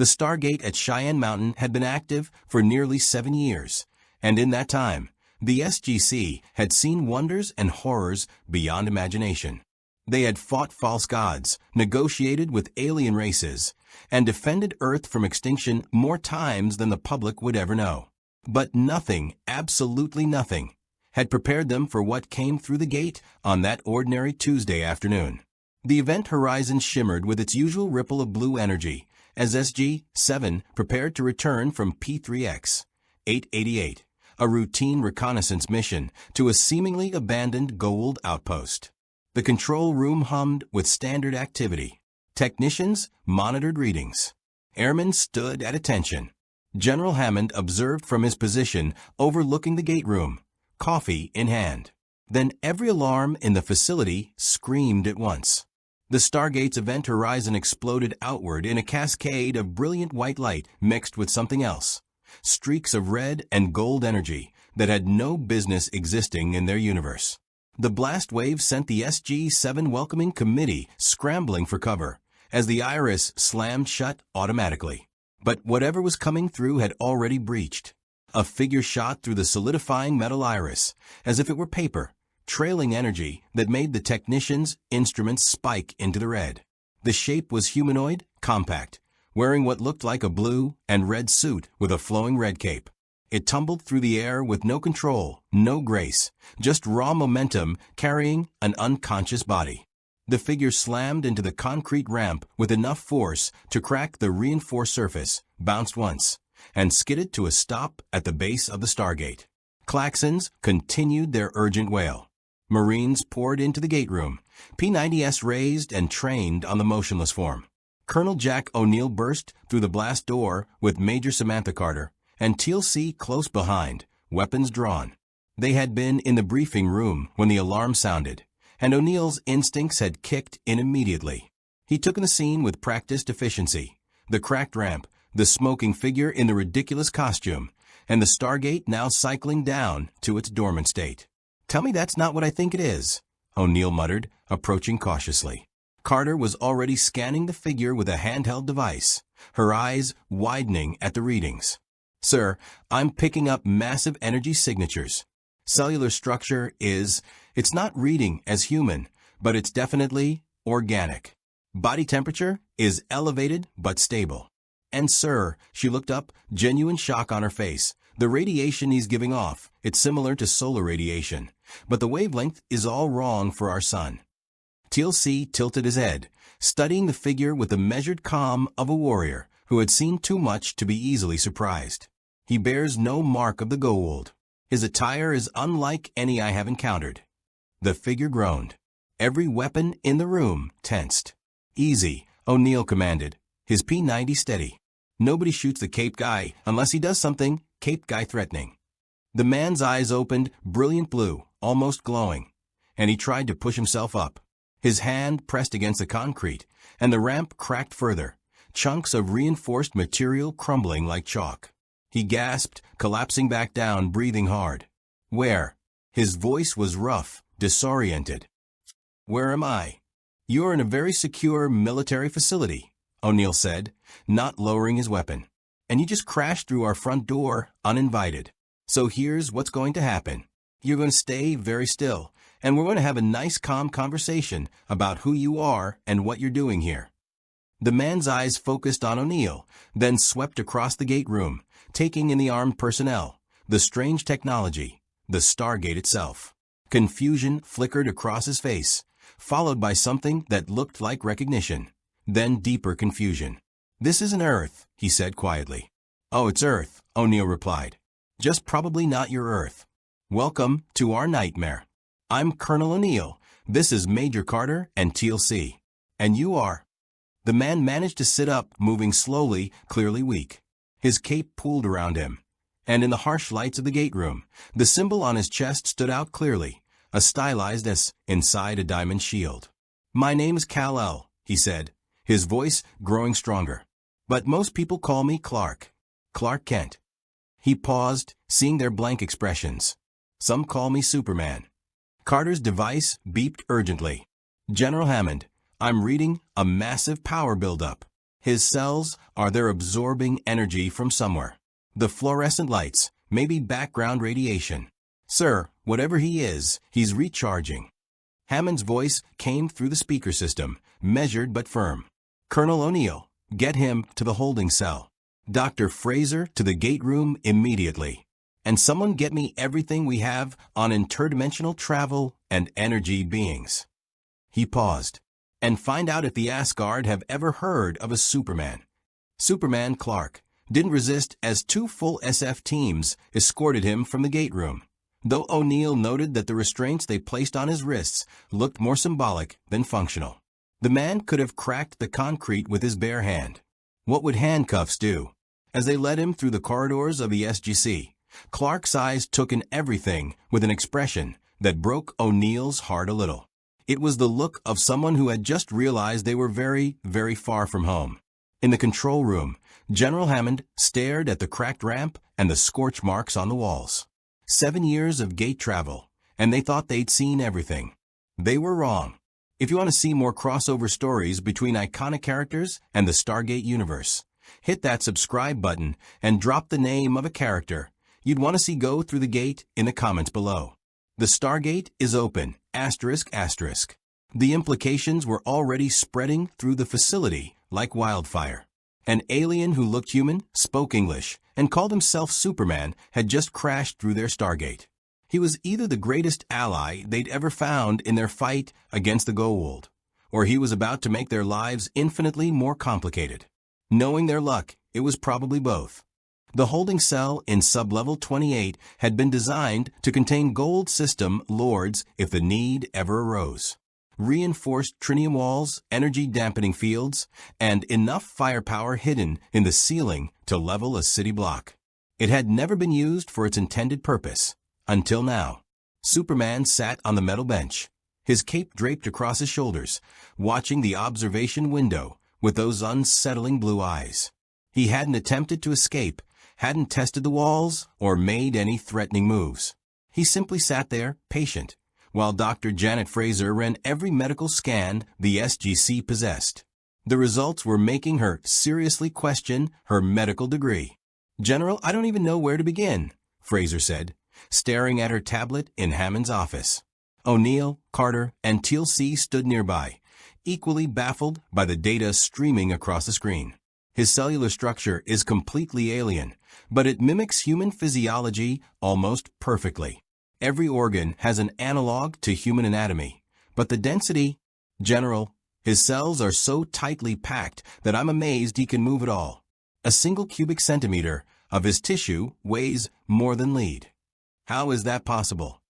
The Stargate at Cheyenne Mountain had been active for nearly 7 years, and in that time, the SGC had seen wonders and horrors beyond imagination. They had fought false gods, negotiated with alien races, and defended Earth from extinction more times than the public would ever know. But nothing, absolutely nothing, had prepared them for what came through the gate on that ordinary Tuesday afternoon. The event horizon shimmered with its usual ripple of blue energy as SG-7 prepared to return from P3X 888, a routine reconnaissance mission to a seemingly abandoned Goa'uld outpost. The control room hummed with standard activity. Technicians monitored readings. Airmen stood at attention. General Hammond observed from his position overlooking the gate room, coffee in hand. Then every alarm in the facility screamed at once. The Stargate's event horizon exploded outward in a cascade of brilliant white light mixed with something else, streaks of red and gold energy that had no business existing in their universe. The blast wave sent the SG-7 welcoming committee scrambling for cover as the iris slammed shut automatically. But whatever was coming through had already breached. A figure shot through the solidifying metal iris as if it were paper, trailing energy that made the technicians' instruments spike into the red. The shape was humanoid, compact, wearing what looked like a blue and red suit with a flowing red cape. It tumbled through the air with no control, no grace, just raw momentum carrying an unconscious body. The figure slammed into the concrete ramp with enough force to crack the reinforced surface, bounced once, and skidded to a stop at the base of the Stargate. Klaxons continued their urgent wail. Marines poured into the gate room, P-90s raised and trained on the motionless form. Colonel Jack O'Neill burst through the blast door with Major Samantha Carter, and TLC close behind, weapons drawn. They had been in the briefing room when the alarm sounded, and O'Neill's instincts had kicked in immediately. He took in the scene with practiced efficiency, the cracked ramp, the smoking figure in the ridiculous costume, and the Stargate now cycling down to its dormant state. "Tell me that's not what I think it is," O'Neill muttered, approaching cautiously. Carter was already scanning the figure with a handheld device, her eyes widening at the readings. "Sir, I'm picking up massive energy signatures. Cellular structure it's not reading as human, but it's definitely organic. Body temperature is elevated but stable. And sir," she looked up, genuine shock on her face, "the radiation he's giving off, it's similar to solar radiation, but the wavelength is all wrong for our sun." TLC tilted his head, studying the figure with the measured calm of a warrior who had seen too much to be easily surprised. "He bears no mark of the Goa'uld. His attire is unlike any I have encountered." The figure groaned. Every weapon in the room tensed. "Easy," O'Neill commanded, his P-90 steady. "Nobody shoots the Cape Guy unless he does something Cape Guy threatening." The man's eyes opened, brilliant blue, almost glowing, and he tried to push himself up. His hand pressed against the concrete, and the ramp cracked further, chunks of reinforced material crumbling like chalk. He gasped, collapsing back down, breathing hard. "Where?" His voice was rough, disoriented. "Where am I?" "You're in a very secure military facility," O'Neill said, not lowering his weapon. "And you just crashed through our front door, uninvited. So here's what's going to happen. You're going to stay very still, and we're going to have a nice calm conversation about who you are and what you're doing here." The man's eyes focused on O'Neill, then swept across the gate room, taking in the armed personnel, the strange technology, the Stargate itself. Confusion flickered across his face, followed by something that looked like recognition, then deeper confusion. "This isn't Earth," he said quietly. "Oh, it's Earth," O'Neill replied. "Just probably not your Earth. Welcome to our nightmare. I'm Colonel O'Neill. This is Major Carter and TLC. And you are..." The man managed to sit up, moving slowly, clearly weak. His cape pooled around him, and in the harsh lights of the gate room, the symbol on his chest stood out clearly, a stylized S inside a diamond shield. "My name's Kal-El," he said, his voice growing stronger. "But most people call me Clark Kent." He paused, seeing their blank expressions. "Some call me Superman." Carter's device beeped urgently. "General Hammond, I'm reading a massive power buildup." His cells they're absorbing energy from somewhere. The fluorescent lights, maybe background radiation. Sir, whatever he is, he's recharging. Hammond's voice came through the speaker system, measured but firm. Colonel O'Neill, get him to the holding cell. Dr. Fraser to the gate room immediately. And someone get me everything we have on interdimensional travel and energy beings. He paused. And find out if the Ascgard have ever heard of a Superman. Superman Clark didn't resist as 2 full SF teams escorted him from the gate room, though O'Neill noted that the restraints they placed on his wrists looked more symbolic than functional. The man could have cracked the concrete with his bare hand. What would handcuffs do? As they led him through the corridors of the SGC, Clark's eyes took in everything with an expression that broke O'Neill's heart a little. It was the look of someone who had just realized they were very, very far from home. In the control room, General Hammond stared at the cracked ramp and the scorch marks on the walls. 7 years of gate travel, and they thought they'd seen everything. They were wrong. If you want to see more crossover stories between iconic characters and the Stargate universe, hit that subscribe button and drop the name of a character you'd want to see go through the gate in the comments below. The Stargate is open, ****. The implications were already spreading through the facility like wildfire. An alien who looked human, spoke English, and called himself Superman had just crashed through their Stargate. He was either the greatest ally they'd ever found in their fight against the Goa'uld, or he was about to make their lives infinitely more complicated. Knowing their luck, it was probably both. The holding cell in sublevel 28 had been designed to contain Goa'uld system lords if the need ever arose. Reinforced trinium walls, energy dampening fields, and enough firepower hidden in the ceiling to level a city block. It had never been used for its intended purpose, until now. Superman sat on the metal bench, his cape draped across his shoulders, watching the observation window with those unsettling blue eyes. He hadn't attempted to escape, hadn't tested the walls, or made any threatening moves. He simply sat there, patient, while Dr. Janet Fraser ran every medical scan the SGC possessed. The results were making her seriously question her medical degree. "General, I don't even know where to begin," Fraser said, staring at her tablet in Hammond's office. O'Neill, Carter, and TLC stood nearby, equally baffled by the data streaming across the screen. His cellular structure is completely alien, but it mimics human physiology almost perfectly. Every organ has an analog to human anatomy, but the density... General, his cells are so tightly packed that I'm amazed he can move at all. A single cubic centimeter of his tissue weighs more than lead. How is that possible?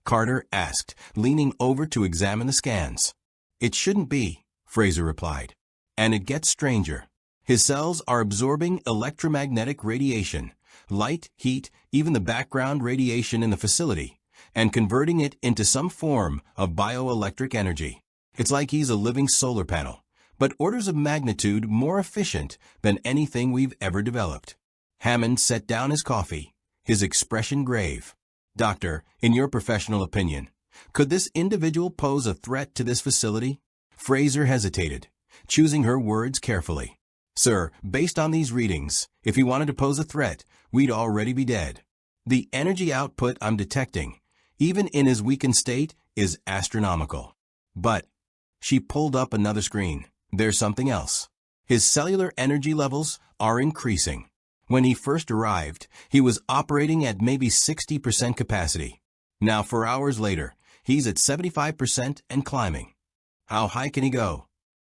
Carter asked, leaning over to examine the scans. It shouldn't be, Fraser replied. And it gets stranger. His cells are absorbing electromagnetic radiation, light, heat, even the background radiation in the facility, and converting it into some form of bioelectric energy. It's like he's a living solar panel, but orders of magnitude more efficient than anything we've ever developed. Hammond set down his coffee, his expression grave. Doctor, in your professional opinion, could this individual pose a threat to this facility? Fraser hesitated, choosing her words carefully. Sir, based on these readings, if he wanted to pose a threat, we'd already be dead. The energy output I'm detecting, even in his weakened state, is astronomical. But, she pulled up another screen. There's something else. His cellular energy levels are increasing. When he first arrived, he was operating at maybe 60% capacity. Now, 4 hours later, he's at 75% and climbing. How high can he go?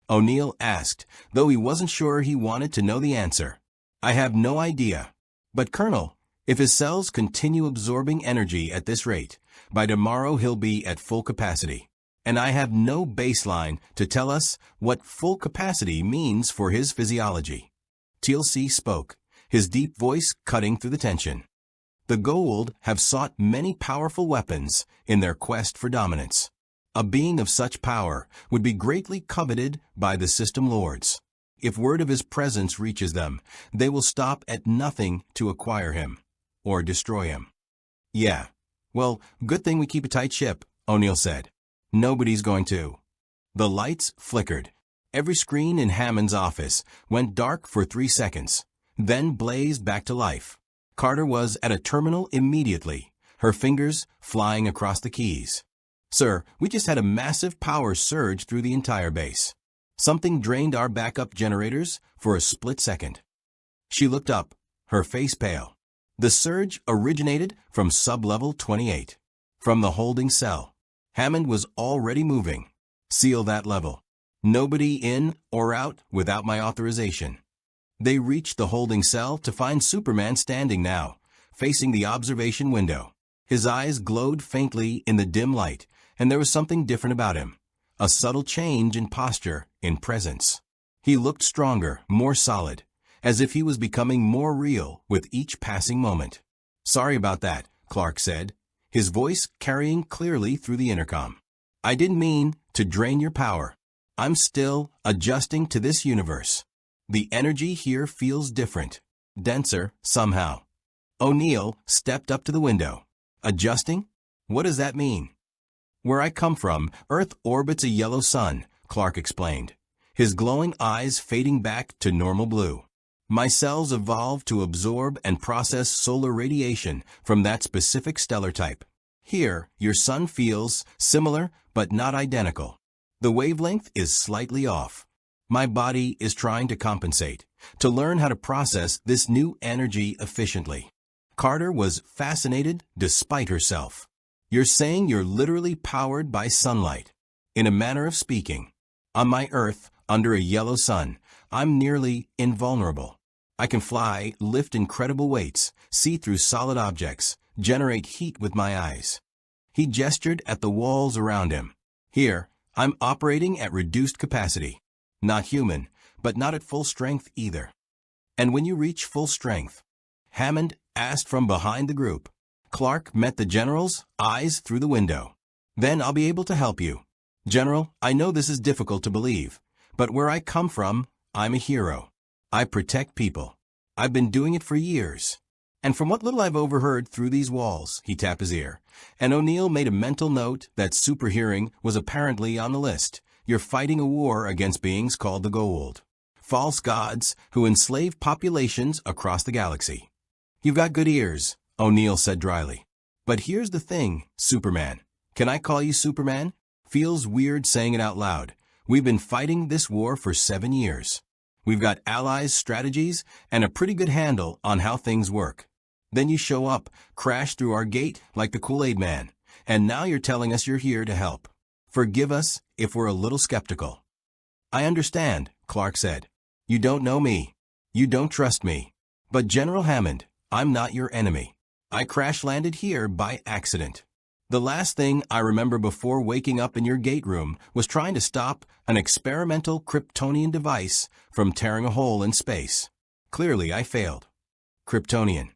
O'Neill asked, though he wasn't sure he wanted to know the answer. I have no idea. But Colonel, if his cells continue absorbing energy at this rate, by tomorrow he'll be at full capacity. And I have no baseline to tell us what full capacity means for his physiology. TLC spoke, his deep voice cutting through the tension. The Goa'uld have sought many powerful weapons in their quest for dominance. A being of such power would be greatly coveted by the system lords. If word of his presence reaches them, they will stop at nothing to acquire him or destroy him. Yeah, well, good thing we keep a tight ship, O'Neill said. Nobody's going to. The lights flickered. Every screen in Hammond's office went dark for 3 seconds, then blazed back to life. Carter was at a terminal immediately, her fingers flying across the keys. "Sir, we just had a massive power surge through the entire base. Something drained our backup generators for a split second." She looked up, her face pale. The surge originated from sub-level 28. From the holding cell. Hammond was already moving. "Seal that level. Nobody in or out without my authorization." They reached the holding cell to find Superman standing now, facing the observation window. His eyes glowed faintly in the dim light, and there was something different about him. A subtle change in posture, in presence. He looked stronger, more solid, as if he was becoming more real with each passing moment. "Sorry about that," Clark said, his voice carrying clearly through the intercom. "I didn't mean to drain your power. I'm still adjusting to this universe. The energy here feels different, denser, somehow." O'Neill stepped up to the window. "Adjusting? What does that mean?" "Where I come from, Earth orbits a yellow sun," Clark explained, his glowing eyes fading back to normal blue. "My cells evolved to absorb and process solar radiation from that specific stellar type. Here, your sun feels similar but not identical. The wavelength is slightly off. My body is trying to compensate, to learn how to process this new energy efficiently." Carter was fascinated despite herself. "You're saying you're literally powered by sunlight?" "In a manner of speaking. On my Earth, under a yellow sun, I'm nearly invulnerable. I can fly, lift incredible weights, see through solid objects, generate heat with my eyes." He gestured at the walls around him. "Here, I'm operating at reduced capacity. Not human, but not at full strength either." "And when you reach full strength?" Hammond asked from behind the group. Clark met the general's eyes through the window. "Then I'll be able to help you. General, I know this is difficult to believe, but where I come from, I'm a hero. I protect people. I've been doing it for years. And from what little I've overheard through these walls," he tapped his ear, and O'Neill made a mental note that superhearing was apparently on the list. "You're fighting a war against beings called the Goa'uld, false gods who enslave populations across the galaxy." "You've got good ears," O'Neill said dryly. "But here's the thing, Superman. Can I call you Superman? Feels weird saying it out loud. We've been fighting this war for 7 years. We've got allies, strategies, and a pretty good handle on how things work. Then you show up, crash through our gate like the Kool-Aid Man, and now you're telling us you're here to help. Forgive us if we're a little skeptical." "I understand," Clark said. "You don't know me. You don't trust me. But General Hammond, I'm not your enemy. I crash-landed here by accident. The last thing I remember before waking up in your gate room was trying to stop an experimental Kryptonian device from tearing a hole in space. Clearly, I failed." "Kryptonian."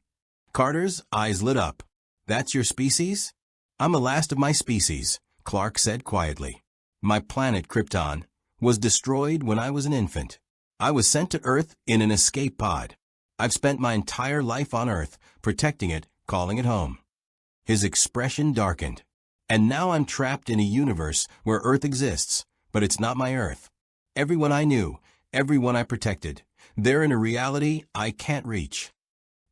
Carter's eyes lit up. "That's your species?" "I'm the last of my species," Clark said quietly. "My planet, Krypton, was destroyed when I was an infant. I was sent to Earth in an escape pod. I've spent my entire life on Earth, protecting it, calling it home." His expression darkened. "And now I'm trapped in a universe where Earth exists, but it's not my Earth. Everyone I knew, everyone I protected, they're in a reality I can't reach."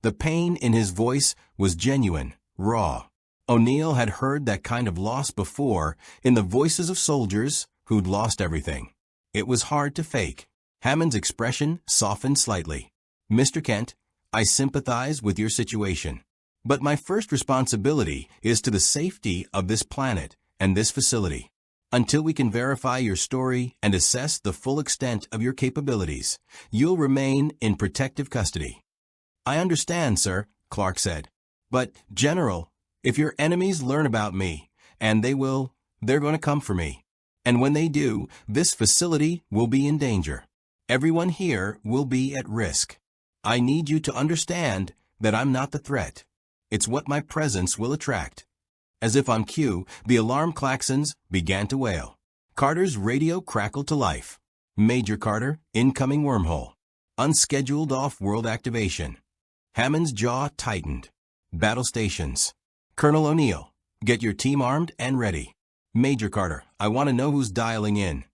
The pain in his voice was genuine, raw. O'Neill had heard that kind of loss before in the voices of soldiers who'd lost everything. It was hard to fake. Hammond's expression softened slightly. "Mr. Kent, I sympathize with your situation. But my first responsibility is to the safety of this planet and this facility. Until we can verify your story and assess the full extent of your capabilities, you'll remain in protective custody." "I understand, sir," Clark said. "But, General, if your enemies learn about me, and they're going to come for me. And when they do, this facility will be in danger. Everyone here will be at risk. I need you to understand that I'm not the threat. It's what my presence will attract." As if on cue, the alarm klaxons began to wail. Carter's radio crackled to life. "Major Carter, incoming wormhole. Unscheduled off-world activation." Hammond's jaw tightened. "Battle stations. Colonel O'Neill, get your team armed and ready. Major Carter, I want to know who's dialing in."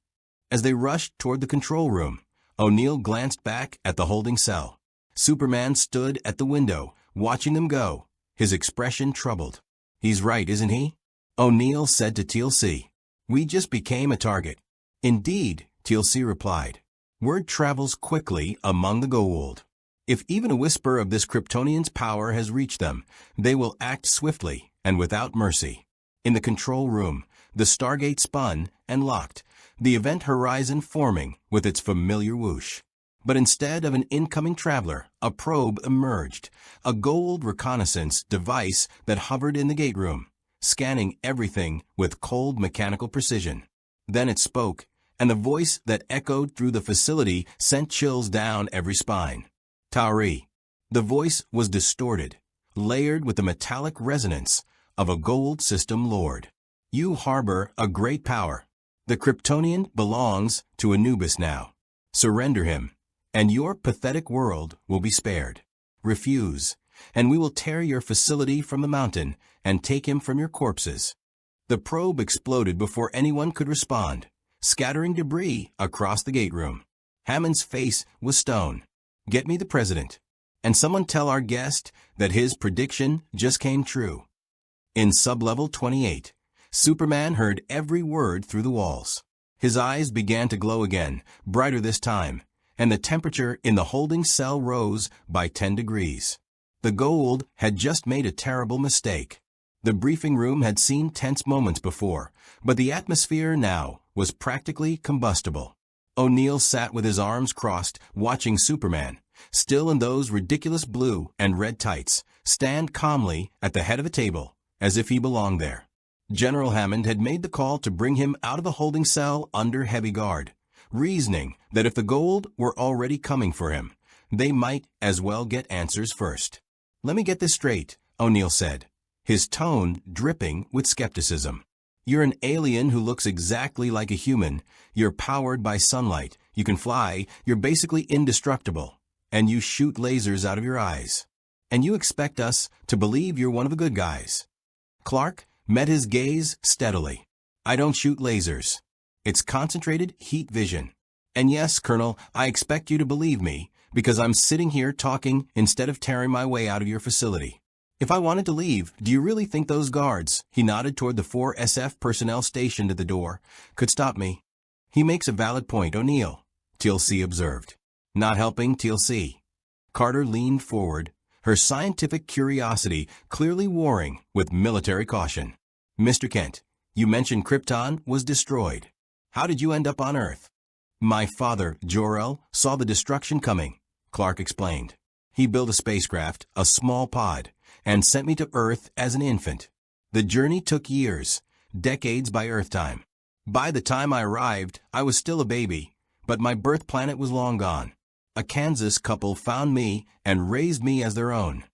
As they rushed toward the control room, O'Neill glanced back at the holding cell. Superman stood at the window, watching them go, his expression troubled. "He's right, isn't he?" O'Neill said to TLC. "We just became a target." "Indeed," TLC replied. "Word travels quickly among the Goa'uld. If even a whisper of this Kryptonian's power has reached them, they will act swiftly and without mercy." In the control room, the Stargate spun and locked, the event horizon forming with its familiar whoosh. But instead of an incoming traveler, a probe emerged, a Goa'uld reconnaissance device that hovered in the gate room, scanning everything with cold mechanical precision. Then it spoke, and the voice that echoed through the facility sent chills down every spine. "Tauri." The voice was distorted, layered with the metallic resonance of a Goa'uld system lord. "You harbor a great power. The Kryptonian belongs to Anubis now. Surrender him, and your pathetic world will be spared. Refuse, and we will tear your facility from the mountain and take him from your corpses." The probe exploded before anyone could respond, scattering debris across the gate room. Hammond's face was stone. "Get me the president, and someone tell our guest that his prediction just came true." In sublevel 28, Superman heard every word through the walls. His eyes began to glow again, brighter this time, and the temperature in the holding cell rose by 10 degrees. The Goa'uld had just made a terrible mistake. The briefing room had seen tense moments before, but the atmosphere now was practically combustible. O'Neill sat with his arms crossed, watching Superman, still in those ridiculous blue and red tights, stand calmly at the head of a table, as if he belonged there. General Hammond had made the call to bring him out of the holding cell under heavy guard, reasoning that if the Goa'uld were already coming for him, they might as well get answers first. "Let me get this straight," O'Neill said, his tone dripping with skepticism. "You're an alien who looks exactly like a human, you're powered by sunlight, you can fly, you're basically indestructible, and you shoot lasers out of your eyes. And you expect us to believe you're one of the good guys." Clark met his gaze steadily. "I don't shoot lasers. It's concentrated heat vision. And yes, Colonel, I expect you to believe me, because I'm sitting here talking instead of tearing my way out of your facility. If I wanted to leave, do you really think those guards," he nodded toward the 4 SF personnel stationed at the door, "could stop me?" "He makes a valid point, O'Neill," TLC observed. Not helping TLC. Carter leaned forward, her scientific curiosity clearly warring with military caution. "Mr. Kent, you mentioned Krypton was destroyed. How did you end up on Earth?" "My father, Jor-El, saw the destruction coming," Clark explained. "He built a spacecraft, a small pod, and sent me to Earth as an infant. The journey took years, decades by Earth time. By the time I arrived, I was still a baby, but my birth planet was long gone. A Kansas couple found me and raised me as their own."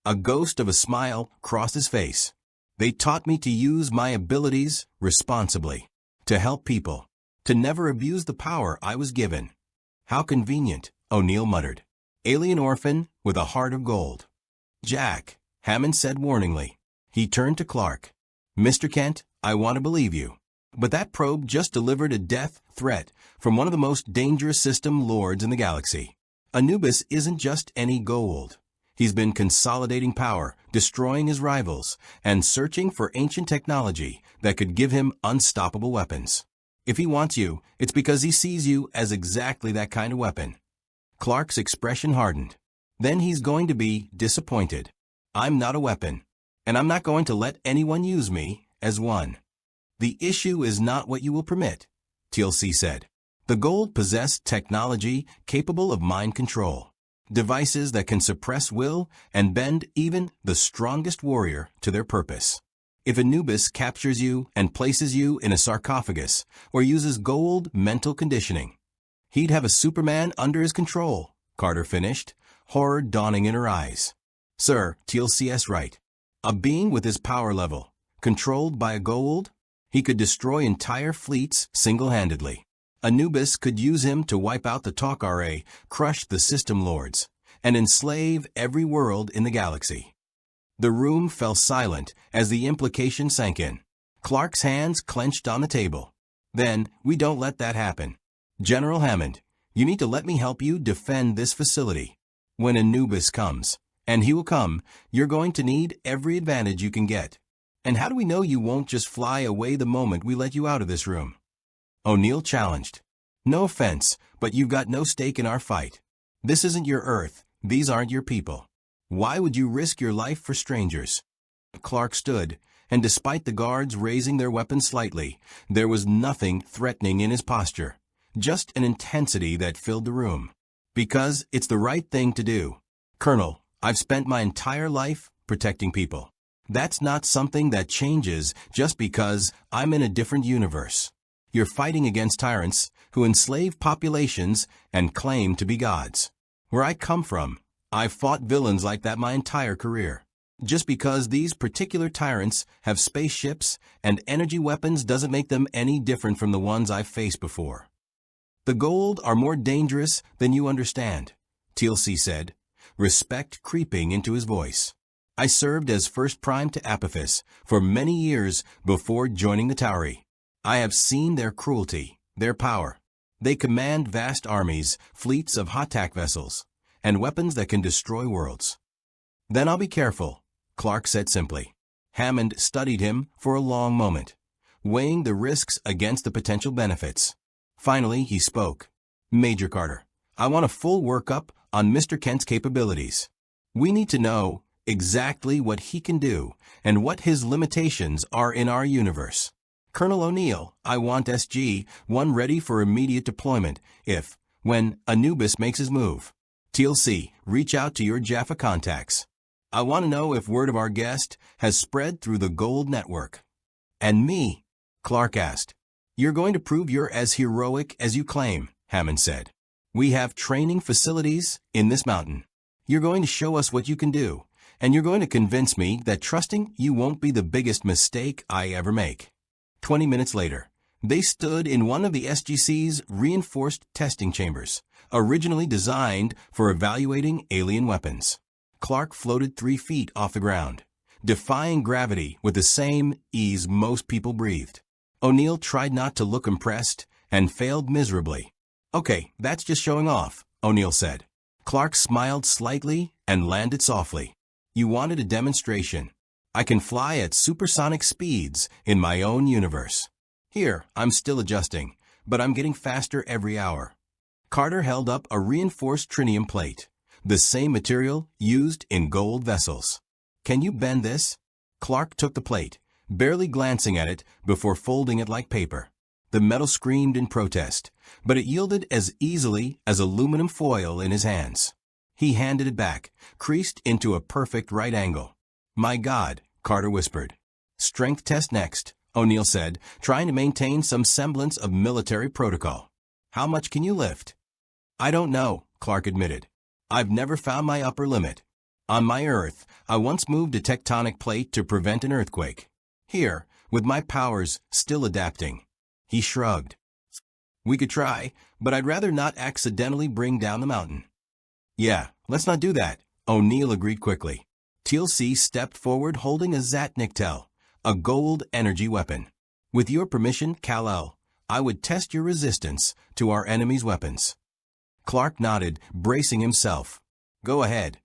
A ghost of a smile crossed his face. "They taught me to use my abilities responsibly, to help people, to never abuse the power I was given." "How convenient," O'Neill muttered. "Alien orphan with a heart of gold." "Jack," Hammond said warningly. He turned to Clark. "Mr. Kent, I want to believe you, but that probe just delivered a death threat from one of the most dangerous system lords in the galaxy. Anubis isn't just any Goa'uld. He's been consolidating power, destroying his rivals, and searching for ancient technology that could give him unstoppable weapons. If he wants you, it's because he sees you as exactly that kind of weapon." Clark's expression hardened. "Then he's going to be disappointed. I'm not a weapon, and I'm not going to let anyone use me as one." "The issue is not what you will permit," TLC said. "The Goa'uld possess technology capable of mind control. Devices that can suppress will and bend even the strongest warrior to their purpose. If Anubis captures you and places you in a sarcophagus or uses Goa'uld mental conditioning, he'd have a Superman under his control," Carter finished, horror dawning in her eyes. "Sir, TLC's right. A being with his power level, controlled by a Goa'uld, he could destroy entire fleets single-handedly. Anubis could use him to wipe out the Talk RA, crush the System Lords, and enslave every world in the galaxy." The room fell silent as the implication sank in. Clark's hands clenched on the table. Then, we don't let that happen. General Hammond, you need to let me help you defend this facility. When Anubis comes, and he will come, you're going to need every advantage you can get. And how do we know you won't just fly away the moment we let you out of this room? O'Neill challenged. No offense, but you've got no stake in our fight. This isn't your Earth. These aren't your people. Why would you risk your life for strangers? Clark stood, and despite the guards raising their weapons slightly, there was nothing threatening in his posture, just an intensity that filled the room. Because it's the right thing to do. Colonel, I've spent my entire life protecting people. That's not something that changes just because I'm in a different universe. You're fighting against tyrants who enslave populations and claim to be gods. Where I come from, I've fought villains like that my entire career. Just because these particular tyrants have spaceships and energy weapons doesn't make them any different from the ones I've faced before. The Goa'uld are more dangerous than you understand, Teal'c said, respect creeping into his voice. I served as First Prime to Apophis for many years before joining the Tauri. I have seen their cruelty, their power. They command vast armies, fleets of hot-tack vessels, and weapons that can destroy worlds. Then I'll be careful, Clark said simply. Hammond studied him for a long moment, weighing the risks against the potential benefits. Finally, he spoke. Major Carter, I want a full workup on Mr. Kent's capabilities. We need to know exactly what he can do and what his limitations are in our universe. Colonel O'Neill, I want SG-1 ready for immediate deployment when Anubis makes his move. Teal'c, reach out to your Jaffa contacts. I want to know if word of our guest has spread through the Goa'uld network. And me? Clark asked. You're going to prove you're as heroic as you claim, Hammond said. We have training facilities in this mountain. You're going to show us what you can do, and you're going to convince me that trusting you won't be the biggest mistake I ever make. 20 minutes later, they stood in one of the SGC's reinforced testing chambers, originally designed for evaluating alien weapons. Clark floated 3 feet off the ground, defying gravity with the same ease most people breathed. O'Neill tried not to look impressed and failed miserably. Okay, that's just showing off, O'Neill said. Clark smiled slightly and landed softly. You wanted a demonstration. I can fly at supersonic speeds in my own universe. Here, I'm still adjusting, but I'm getting faster every hour. Carter held up a reinforced trinium plate, the same material used in Goa'uld vessels. Can you bend this? Clark took the plate, barely glancing at it before folding it like paper. The metal screamed in protest, but it yielded as easily as aluminum foil in his hands. He handed it back, creased into a perfect right angle. My God, Carter whispered. Strength test next, O'Neill said, trying to maintain some semblance of military protocol. How much can you lift? I don't know, Clark admitted. I've never found my upper limit. On my Earth, I once moved a tectonic plate to prevent an earthquake. Here, with my powers still adapting. He shrugged. We could try, but I'd rather not accidentally bring down the mountain. Yeah, let's not do that, O'Neill agreed quickly. Teal'c stepped forward holding a Zat'nik'tel, a Goa'uld energy weapon. With your permission, Kal-El, I would test your resistance to our enemy's weapons. Clark nodded, bracing himself. Go ahead.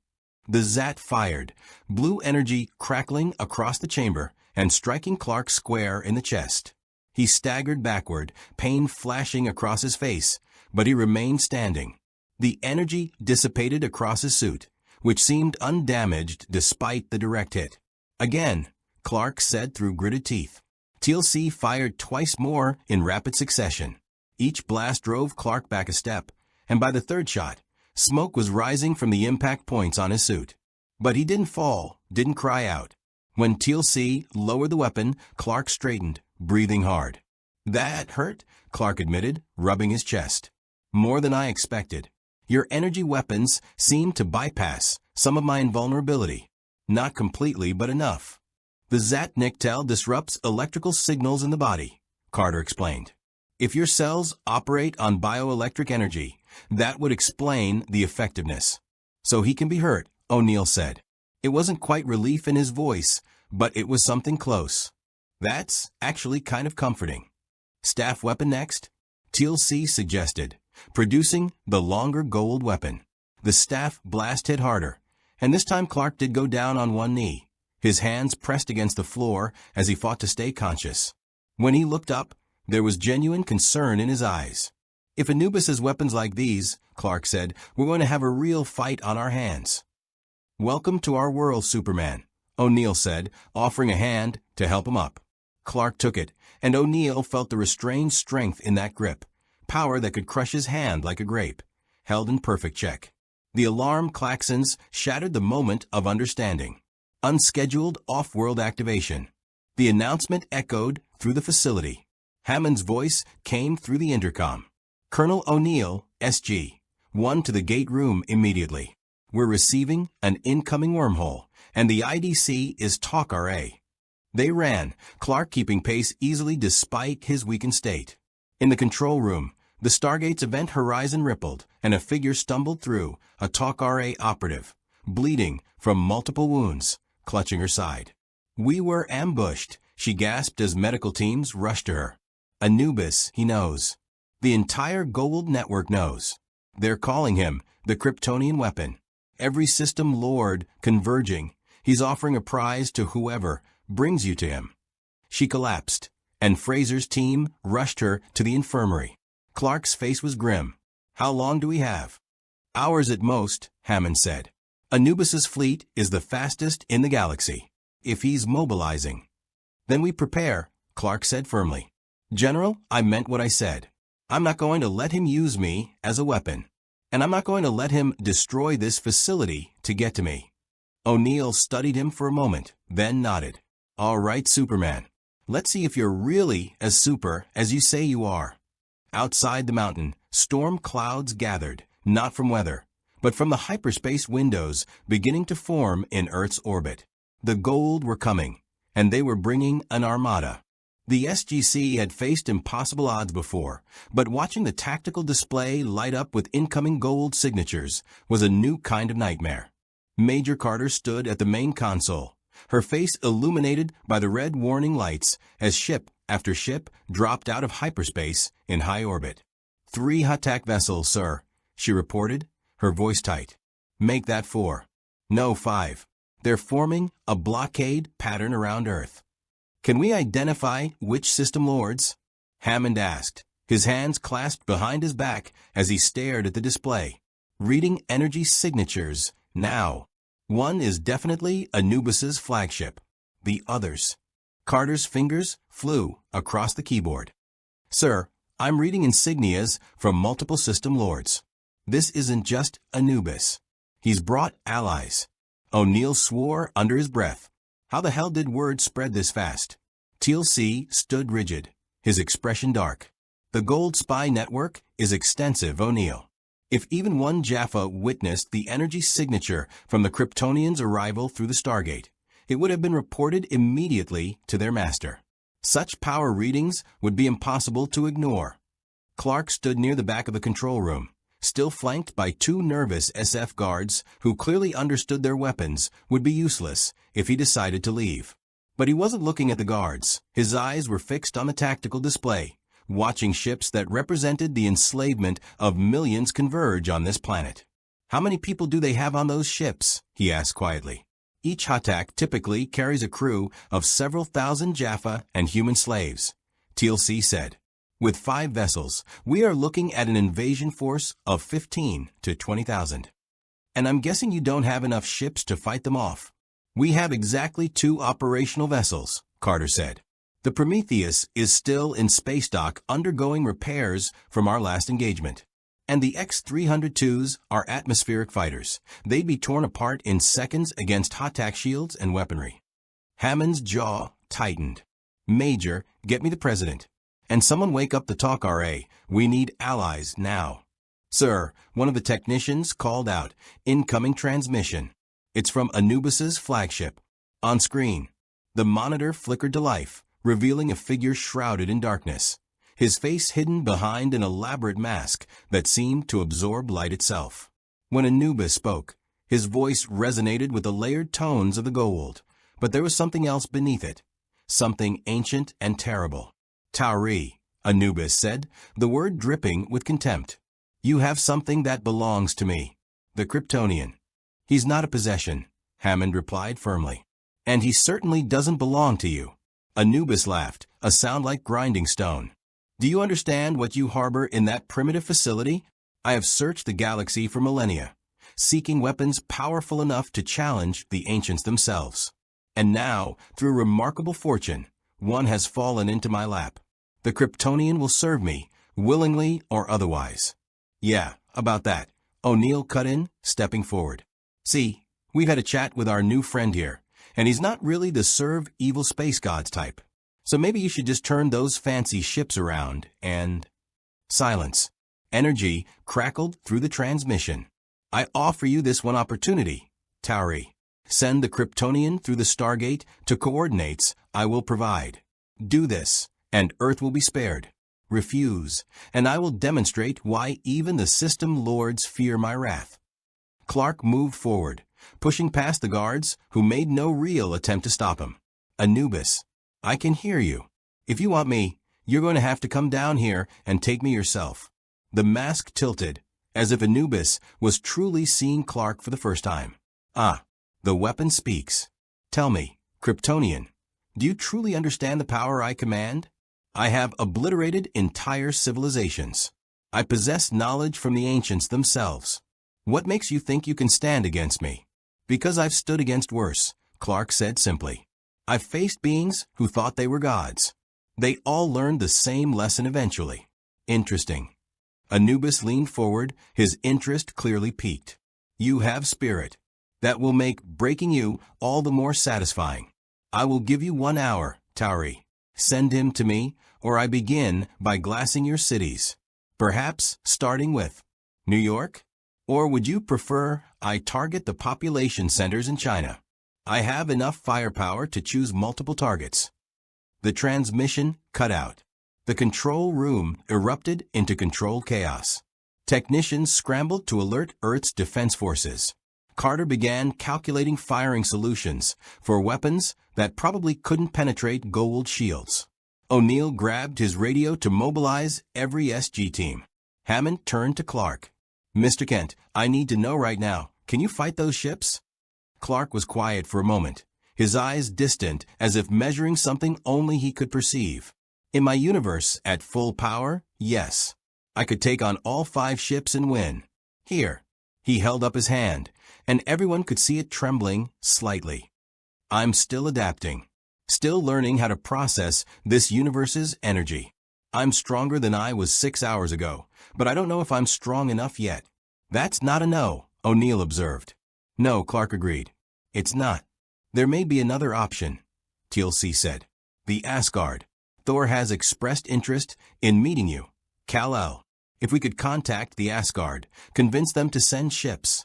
The Zat fired, blue energy crackling across the chamber and striking Clark square in the chest. He staggered backward, pain flashing across his face, but he remained standing. The energy dissipated across his suit, which seemed undamaged despite the direct hit. Again, Clark said through gritted teeth. Teal'c fired twice more in rapid succession. Each blast drove Clark back a step, and by the third shot, smoke was rising from the impact points on his suit. But he didn't fall, didn't cry out. When Teal'c lowered the weapon, Clark straightened, breathing hard. That hurt, Clark admitted, rubbing his chest. More than I expected. Your energy weapons seem to bypass some of my invulnerability. Not completely, but enough. The Zat'nik'tel disrupts electrical signals in the body, Carter explained. If your cells operate on bioelectric energy, that would explain the effectiveness. So he can be hurt, O'Neill said. It wasn't quite relief in his voice, but it was something close. That's actually kind of comforting. Staff weapon next? TLC suggested, producing the longer Goa'uld weapon. The staff blast hit harder, and this time Clark did go down on one knee, his hands pressed against the floor as he fought to stay conscious. When he looked up, there was genuine concern in his eyes. If Anubis has weapons like these, Clark said, we're going to have a real fight on our hands. Welcome to our world, Superman, O'Neill said, offering a hand to help him up. Clark took it, and O'Neill felt the restrained strength in that grip, power that could crush his hand like a grape, held in perfect check. The alarm klaxons shattered the moment of understanding. Unscheduled off-world activation. The announcement echoed through the facility. Hammond's voice came through the intercom. Colonel O'Neill, SG. 1 to the gate room immediately. We're receiving an incoming wormhole, and the IDC is TALK RA. They ran, Clark keeping pace easily despite his weakened state. In the control room, the Stargate's event horizon rippled, and a figure stumbled through, a TALK RA operative, bleeding from multiple wounds, clutching her side. We were ambushed, she gasped as medical teams rushed to her. Anubis, he knows. The entire Goa'uld network knows. They're calling him the Kryptonian weapon. Every system lord converging. He's offering a prize to whoever brings you to him. She collapsed, and Fraser's team rushed her to the infirmary. Clark's face was grim. How long do we have? Hours at most, Hammond said. Anubis's fleet is the fastest in the galaxy. If he's mobilizing. Then we prepare, Clark said firmly. General, I meant what I said. I'm not going to let him use me as a weapon. And I'm not going to let him destroy this facility to get to me. O'Neill studied him for a moment, then nodded. All right, Superman. Let's see if you're really as super as you say you are. Outside the mountain, storm clouds gathered, not from weather, but from the hyperspace windows beginning to form in Earth's orbit. The Goa'uld were coming, and they were bringing an armada. The SGC had faced impossible odds before, but watching the tactical display light up with incoming Goa'uld signatures was a new kind of nightmare. Major Carter stood at the main console, her face illuminated by the red warning lights as ship after ship dropped out of hyperspace in high orbit. 3 attack vessels, sir, she reported, her voice tight. Make that 4. No, 5. They're forming a blockade pattern around Earth. Can we identify which system lords? Hammond asked, his hands clasped behind his back as he stared at the display. Reading energy signatures, now. One is definitely Anubis's flagship. The others. Carter's fingers flew across the keyboard. Sir, I'm reading insignias from multiple system lords. This isn't just Anubis. He's brought allies. O'Neill swore under his breath. How the hell did word spread this fast? TLC stood rigid, his expression dark. The Goa'uld spy network is extensive, O'Neill. If even one Jaffa witnessed the energy signature from the Kryptonians' arrival through the Stargate, it would have been reported immediately to their master. Such power readings would be impossible to ignore. Clark stood near the back of the control room, still flanked by 2 nervous SF guards who clearly understood their weapons would be useless if he decided to leave. But he wasn't looking at the guards. His eyes were fixed on the tactical display, watching ships that represented the enslavement of millions converge on this planet. How many people do they have on those ships? He asked quietly. Each Hatak typically carries a crew of several thousand Jaffa and human slaves, TLC said. With 5 vessels, we are looking at an invasion force of 15 to 20,000. And I'm guessing you don't have enough ships to fight them off. We have exactly 2 operational vessels, Carter said. The Prometheus is still in space dock undergoing repairs from our last engagement. And the X-302s are atmospheric fighters. They'd be torn apart in seconds against Hatak shields and weaponry. Hammond's jaw tightened. Major, get me the president. And someone wake up the TALK RA. We need allies now. Sir, one of the technicians called out. Incoming transmission. It's from Anubis's flagship. On screen. The monitor flickered to life, revealing a figure shrouded in darkness, his face hidden behind an elaborate mask that seemed to absorb light itself. When Anubis spoke, his voice resonated with the layered tones of the Goa'uld, but there was something else beneath it, something ancient and terrible. Tauri, Anubis said, the word dripping with contempt. You have something that belongs to me. The Kryptonian. He's not a possession, Hammond replied firmly. And he certainly doesn't belong to you. Anubis laughed, a sound like grinding stone. Do you understand what you harbor in that primitive facility? I have searched the galaxy for millennia, seeking weapons powerful enough to challenge the ancients themselves. And now, through remarkable fortune, one has fallen into my lap. The Kryptonian will serve me, willingly or otherwise. Yeah, about that, O'Neill cut in, stepping forward. See, we've had a chat with our new friend here, and he's not really the serve evil space gods type. So maybe you should just turn those fancy ships around and... Silence. Energy crackled through the transmission. I offer you this one opportunity, Tauri. Send the Kryptonian through the Stargate to coordinates I will provide. Do this, and Earth will be spared. Refuse, and I will demonstrate why even the system lords fear my wrath. Clark moved forward, pushing past the guards who made no real attempt to stop him. Anubis, I can hear you. If you want me, you're going to have to come down here and take me yourself. The mask tilted, as if Anubis was truly seeing Clark for the first time. Ah, the weapon speaks. Tell me, Kryptonian, do you truly understand the power I command? I have obliterated entire civilizations. I possess knowledge from the ancients themselves. What makes you think you can stand against me? Because I've stood against worse, Clark said simply. I've faced beings who thought they were gods. They all learned the same lesson eventually. Interesting. Anubis leaned forward, his interest clearly piqued. You have spirit. That will make breaking you all the more satisfying. I will give you 1 hour, Tauri. Send him to me, or I begin by glassing your cities. Perhaps starting with New York? Or would you prefer I target the population centers in China? I have enough firepower to choose multiple targets. The transmission cut out. The control room erupted into controlled chaos. Technicians scrambled to alert Earth's defense forces. Carter began calculating firing solutions for weapons that probably couldn't penetrate Goa'uld shields. O'Neill grabbed his radio to mobilize every SG team. Hammond turned to Clark. Mr. Kent, I need to know right now, can you fight those ships? Clark was quiet for a moment, his eyes distant as if measuring something only he could perceive. In my universe, at full power, yes. I could take on all 5 ships and win. Here. He held up his hand, and everyone could see it trembling slightly. I'm still adapting. Still learning how to process this universe's energy. I'm stronger than I was 6 hours ago, but I don't know if I'm strong enough yet. That's not a no, O'Neill observed. No, Clark agreed. It's not. There may be another option, TLC said. The Ascgard. Thor has expressed interest in meeting you. Kal-El. If we could contact the Ascgard, convince them to send ships.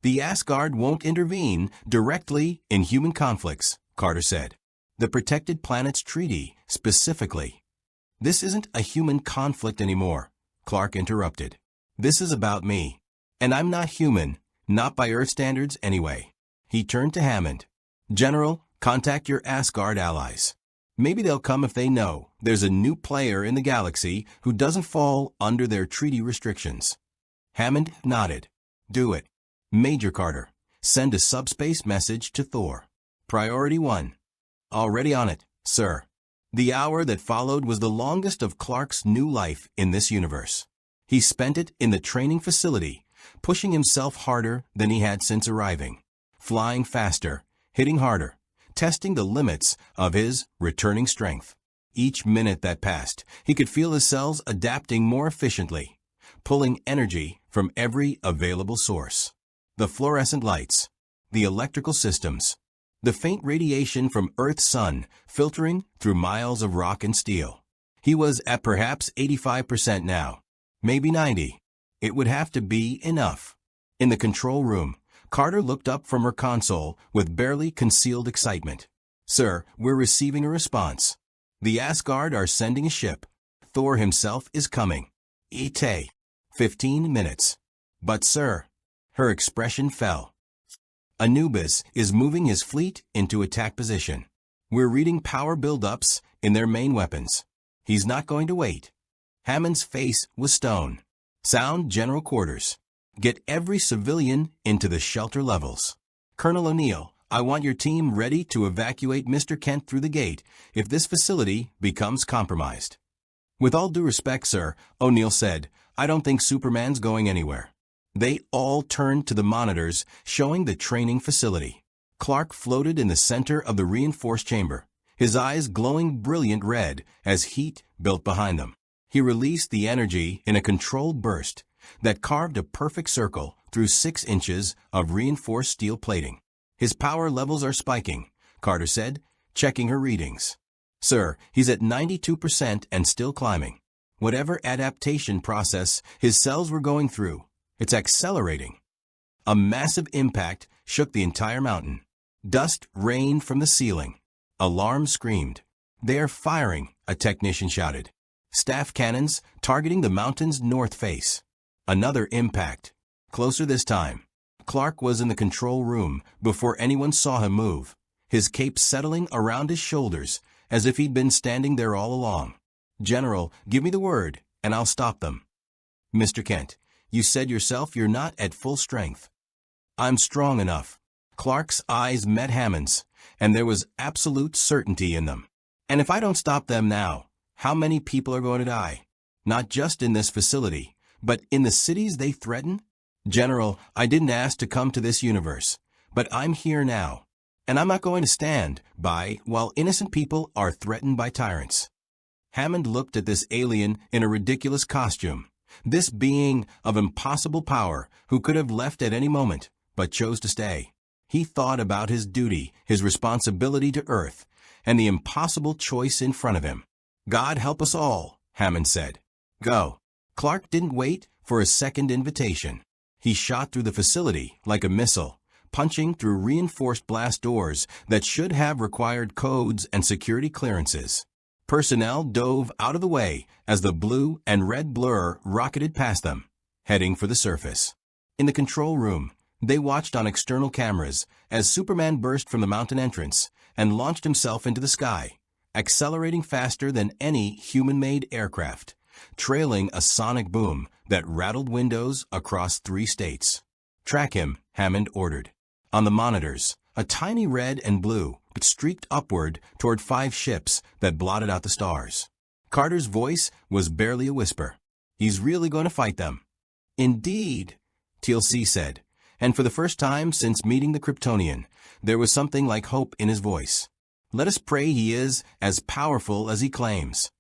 The Ascgard won't intervene directly in human conflicts, Carter said. The Protected Planets Treaty, specifically. This isn't a human conflict anymore, Clark interrupted. This is about me. And I'm not human, not by Earth standards anyway. He turned to Hammond. General, contact your Asgard allies. Maybe they'll come if they know there's a new player in the galaxy who doesn't fall under their treaty restrictions. Hammond nodded. Do it. Major Carter, send a subspace message to Thor. Priority 1. Already on it, sir. The hour that followed was the longest of Clark's new life in this universe. He spent it in the training facility, pushing himself harder than he had since arriving, flying faster, hitting harder, testing the limits of his returning strength. Each minute that passed, he could feel his cells adapting more efficiently, pulling energy from every available source. The fluorescent lights, the electrical systems, the faint radiation from Earth's sun filtering through miles of rock and steel. He was at perhaps 85% now, maybe 90. It would have to be enough. In the control room, Carter looked up from her console with barely concealed excitement. Sir, we're receiving a response. The Asgard are sending a ship. Thor himself is coming. Ite. 15 minutes. But sir, her expression fell. Anubis is moving his fleet into attack position. We're reading power buildups in their main weapons. He's not going to wait. Hammond's face was stone. Sound general quarters. Get every civilian into the shelter levels. Colonel O'Neill, I want your team ready to evacuate Mr. Kent through the gate if this facility becomes compromised. With all due respect, sir, O'Neill said, I don't think Superman's going anywhere. They all turned to the monitors showing the training facility. Clark floated in the center of the reinforced chamber, his eyes glowing brilliant red as heat built behind them. He released the energy in a controlled burst that carved a perfect circle through 6 inches of reinforced steel plating. His power levels are spiking, Carter said, checking her readings. Sir, he's at 92% and still climbing. Whatever adaptation process his cells were going through, it's accelerating. A massive impact shook the entire mountain. Dust rained from the ceiling. Alarms screamed. They are firing, a technician shouted. Staff cannons targeting the mountain's north face. Another impact. Closer this time. Clark was in the control room before anyone saw him move, his cape settling around his shoulders as if he'd been standing there all along. General, give me the word, and I'll stop them. Mr. Kent, you said yourself you're not at full strength. I'm strong enough. Clark's eyes met Hammond's, and there was absolute certainty in them. And if I don't stop them now, how many people are going to die? Not just in this facility, but in the cities they threaten? General, I didn't ask to come to this universe, but I'm here now, and I'm not going to stand by while innocent people are threatened by tyrants. Hammond looked at this alien in a ridiculous costume, this being of impossible power who could have left at any moment, but chose to stay. He thought about his duty, his responsibility to Earth, and the impossible choice in front of him. God help us all, Hammond said. Go. Clark didn't wait for a second invitation. He shot through the facility like a missile, punching through reinforced blast doors that should have required codes and security clearances. Personnel dove out of the way as the blue and red blur rocketed past them, heading for the surface. In the control room, they watched on external cameras as Superman burst from the mountain entrance and launched himself into the sky, accelerating faster than any human-made aircraft, trailing a sonic boom that rattled windows across 3 states. Track him, Hammond ordered. On the monitors, a tiny red and blue streaked upward toward 5 ships that blotted out the stars. Carter's voice was barely a whisper. He's really going to fight them. Indeed, TLC said, and for the first time since meeting the Kryptonian, there was something like hope in his voice. Let us pray he is as powerful as he claims.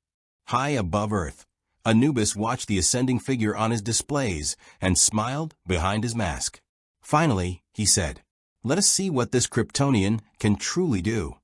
High above Earth, Anubis watched the ascending figure on his displays and smiled behind his mask. Finally, he said, let us see what this Kryptonian can truly do.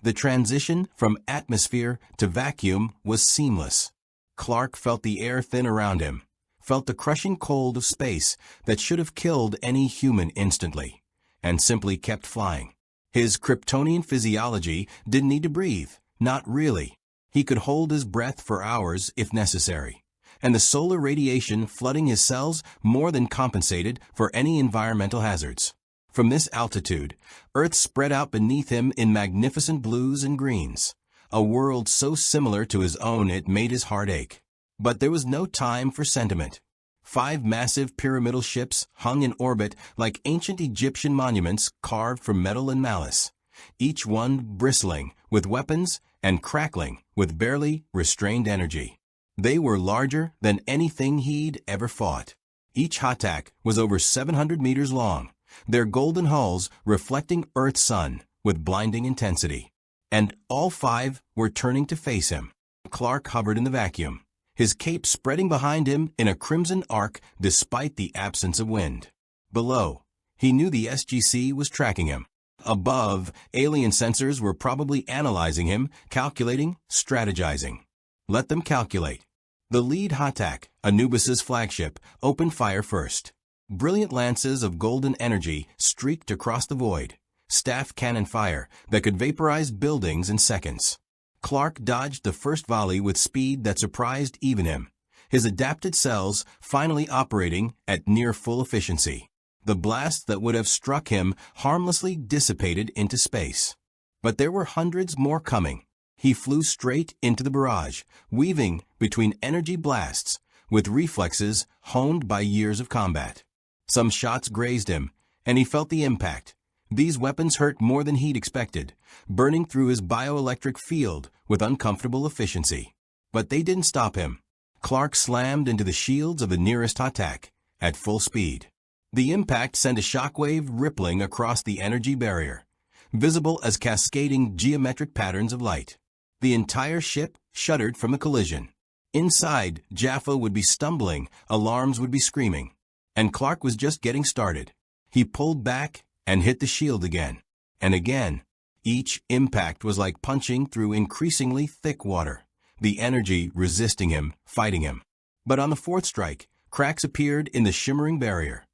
The transition from atmosphere to vacuum was seamless. Clark felt the air thin around him, felt the crushing cold of space that should have killed any human instantly, and simply kept flying. His Kryptonian physiology didn't need to breathe, not really. He could hold his breath for hours if necessary, and the solar radiation flooding his cells more than compensated for any environmental hazards. From this altitude, Earth spread out beneath him in magnificent blues and greens, a world so similar to his own it made his heart ache. But there was no time for sentiment. 5 massive pyramidal ships hung in orbit like ancient Egyptian monuments carved from metal and malice, each one bristling with weapons and crackling with barely restrained energy. They were larger than anything he'd ever fought. Each Hatak was over 700 meters long, their golden hulls reflecting Earth's sun with blinding intensity. And all 5 were turning to face him. Clark hovered in the vacuum, his cape spreading behind him in a crimson arc despite the absence of wind. Below, he knew the SGC was tracking him. Above, alien sensors were probably analyzing him, calculating, strategizing. Let them calculate. The lead Hatak, Anubis's flagship, opened fire first. Brilliant lances of golden energy streaked across the void, staff cannon fire that could vaporize buildings in seconds. Clark dodged the first volley with speed that surprised even him, his adapted cells finally operating at near full efficiency. The blast that would have struck him harmlessly dissipated into space. But there were hundreds more coming, He flew straight into the barrage, weaving between energy blasts, with reflexes honed by years of combat. Some shots grazed him, and he felt the impact. These weapons hurt more than he'd expected, burning through his bioelectric field with uncomfortable efficiency. But they didn't stop him. Clark slammed into the shields of the nearest attack at full speed. The impact sent a shockwave rippling across the energy barrier, visible as cascading geometric patterns of light. The entire ship shuddered from the collision. Inside, Jaffa would be stumbling, alarms would be screaming. And Clark was just getting started. He pulled back and hit the shield again. And again. Each impact was like punching through increasingly thick water, the energy resisting him, fighting him. But on the fourth strike, cracks appeared in the shimmering barrier.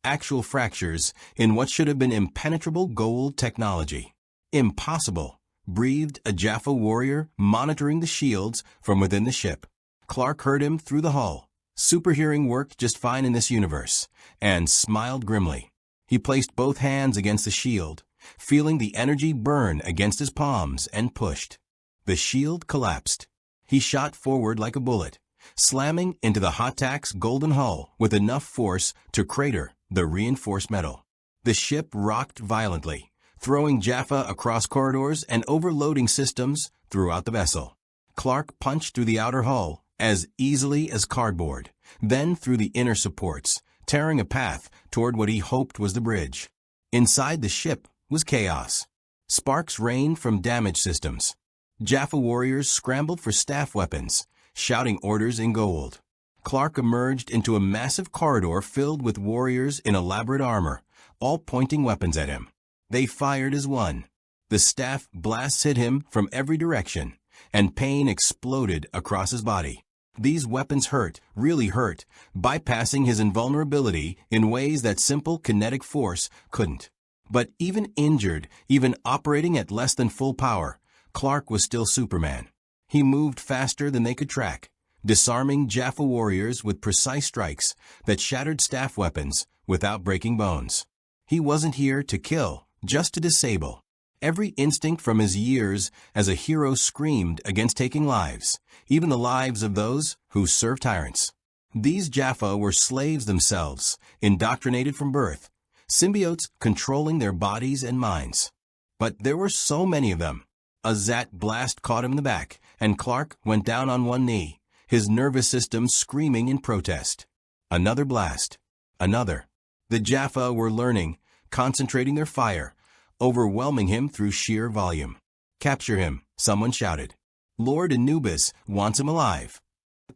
Actual fractures in what should have been impenetrable Goa'uld technology. Impossible, breathed a Jaffa warrior monitoring the shields from within the ship. Clark heard him through the hull. Superhearing worked just fine in this universe, and smiled grimly. He placed both hands against the shield, feeling the energy burn against his palms, and pushed. The shield collapsed. He shot forward like a bullet, slamming into the Hatak's golden hull with enough force to crater the reinforced metal. The ship rocked violently, throwing Jaffa across corridors and overloading systems throughout the vessel. Clark punched through the outer hull as easily as cardboard, then through the inner supports, tearing a path toward what he hoped was the bridge. Inside the ship was chaos. Sparks rained from damaged systems. Jaffa warriors scrambled for staff weapons, shouting orders in Goa'uld. Clark emerged into a massive corridor filled with warriors in elaborate armor, all pointing weapons at him. They fired as one. The staff blasts hit him from every direction, and pain exploded across his body. These weapons hurt, really hurt, bypassing his invulnerability in ways that simple kinetic force couldn't. But even injured, even operating at less than full power, Clark was still Superman. He moved faster than they could track, disarming Jaffa warriors with precise strikes that shattered staff weapons without breaking bones. He wasn't here to kill, just to disable. Every instinct from his years as a hero screamed against taking lives, even the lives of those who served tyrants. These Jaffa were slaves themselves, indoctrinated from birth, symbiotes controlling their bodies and minds. But there were so many of them. A Zat blast caught him in the back, and Clark went down on one knee, his nervous system screaming in protest. Another blast. Another. The Jaffa were learning, concentrating their fire, overwhelming him through sheer volume. "Capture him," someone shouted. "Lord Anubis wants him alive."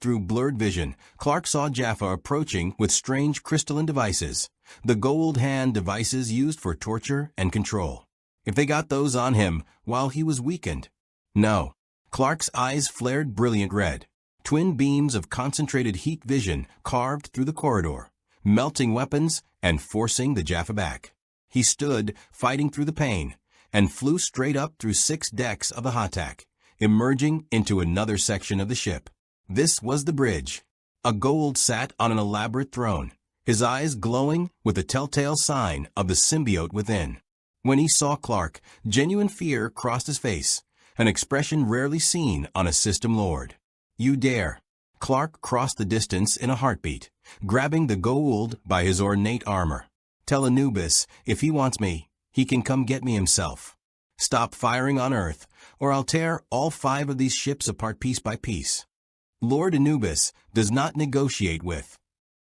Through blurred vision, Clark saw Jaffa approaching with strange crystalline devices, the Goa'uld hand devices used for torture and control. If they got those on him while he was weakened. No. Clark's eyes flared brilliant red. Twin beams of concentrated heat vision carved through the corridor, melting weapons and forcing the Jaffa back. He stood, fighting through the pain, and flew straight up through 6 decks of the Hatak, emerging into another section of the ship. This was the bridge. A Goa'uld sat on an elaborate throne, his eyes glowing with the telltale sign of the symbiote within. When he saw Clark, genuine fear crossed his face, an expression rarely seen on a system lord. "You dare." Clark crossed the distance in a heartbeat, grabbing the Goa'uld by his ornate armor. "Tell Anubis, if he wants me, he can come get me himself. Stop firing on Earth, or I'll tear all 5 of these ships apart piece by piece." Lord Anubis does not negotiate with.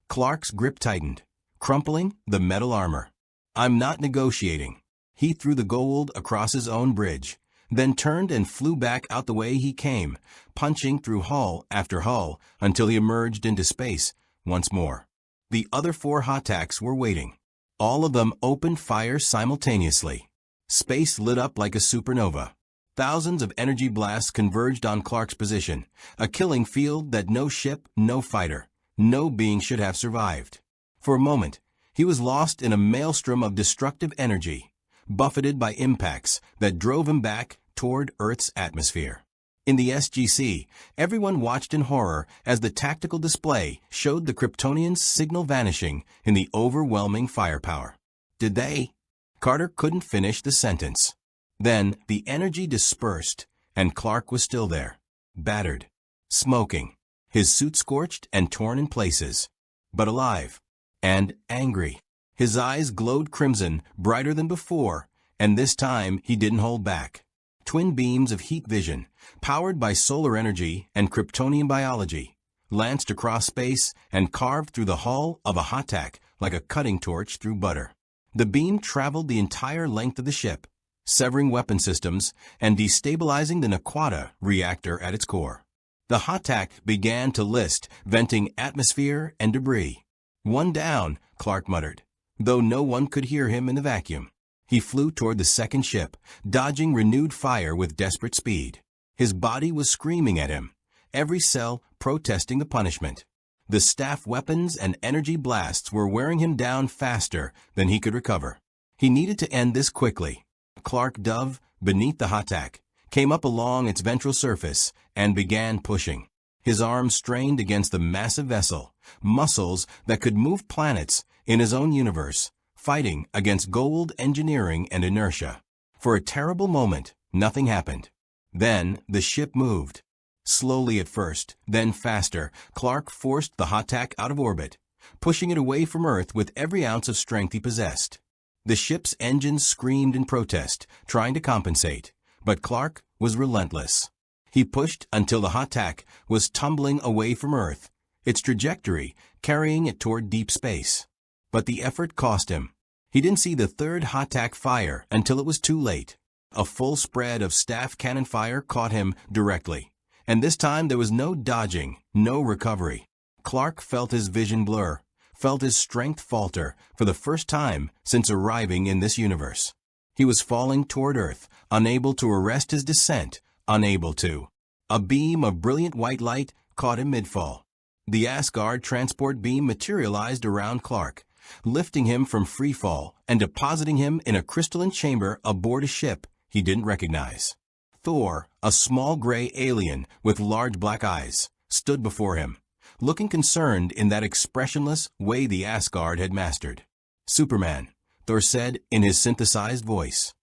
Clark's grip tightened, crumpling the metal armor. "I'm not negotiating." He threw the Goa'uld across his own bridge, then turned and flew back out the way he came, punching through hull after hull until he emerged into space once more. The other 4 Hataks were waiting. All of them opened fire simultaneously. Space lit up like a supernova. Thousands of energy blasts converged on Clark's position, a killing field that no ship, no fighter, no being should have survived. For a moment, he was lost in a maelstrom of destructive energy, buffeted by impacts that drove him back toward Earth's atmosphere. In the SGC, everyone watched in horror as the tactical display showed the Kryptonians' signal vanishing in the overwhelming firepower. Did they? Carter couldn't finish the sentence. Then the energy dispersed, and Clark was still there, battered, smoking, his suit scorched and torn in places, but alive and angry. His eyes glowed crimson, brighter than before, and this time he didn't hold back. Twin beams of heat vision, powered by solar energy and Kryptonian biology, lanced across space and carved through the hull of a Hatak like a cutting torch through butter. The beam traveled the entire length of the ship, severing weapon systems and destabilizing the Naquadah reactor at its core. The Hatak began to list, venting atmosphere and debris. "One down," Clark muttered, though no one could hear him in the vacuum. He flew toward the second ship, dodging renewed fire with desperate speed. His body was screaming at him, every cell protesting the punishment. The staff weapons and energy blasts were wearing him down faster than he could recover. He needed to end this quickly. Clark dove beneath the Hatak, came up along its ventral surface, and began pushing. His arms strained against the massive vessel, muscles that could move planets in his own universe, fighting against Goa'uld engineering and inertia. For a terrible moment, nothing happened. Then the ship moved. Slowly at first, then faster, Clark forced the Hatak out of orbit, pushing it away from Earth with every ounce of strength he possessed. The ship's engines screamed in protest, trying to compensate, but Clark was relentless. He pushed until the Hatak was tumbling away from Earth, its trajectory carrying it toward deep space. But the effort cost him. He didn't see the third Hatak fire until it was too late. A full spread of staff cannon fire caught him directly, and this time there was no dodging, no recovery. Clark felt his vision blur, felt his strength falter for the first time since arriving in this universe. He was falling toward Earth, unable to arrest his descent, unable to. A beam of brilliant white light caught him mid-fall. The Ascgard transport beam materialized around Clark, lifting him from free fall and depositing him in a crystalline chamber aboard a ship he didn't recognize. Thor, a small gray alien with large black eyes, stood before him, looking concerned in that expressionless way the Asgard had mastered. "Superman," Thor said in his synthesized voice.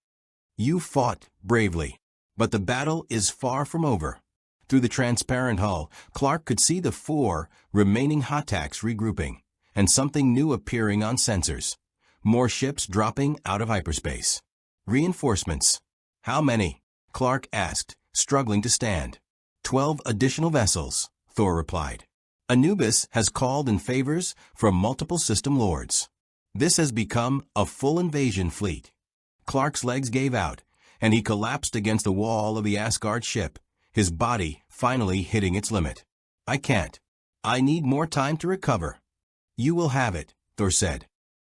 "You fought bravely, but the battle is far from over." Through the transparent hull, Clark could see the 4 remaining Hataks regrouping, and something new appearing on sensors. More ships dropping out of hyperspace. "Reinforcements. How many?" Clark asked, struggling to stand. 12 additional vessels, Thor replied. "Anubis has called in favors from multiple system lords. This has become a full invasion fleet." Clark's legs gave out, and he collapsed against the wall of the Asgard ship, his body finally hitting its limit. "I can't. I need more time to recover." "You will have it," Thor said.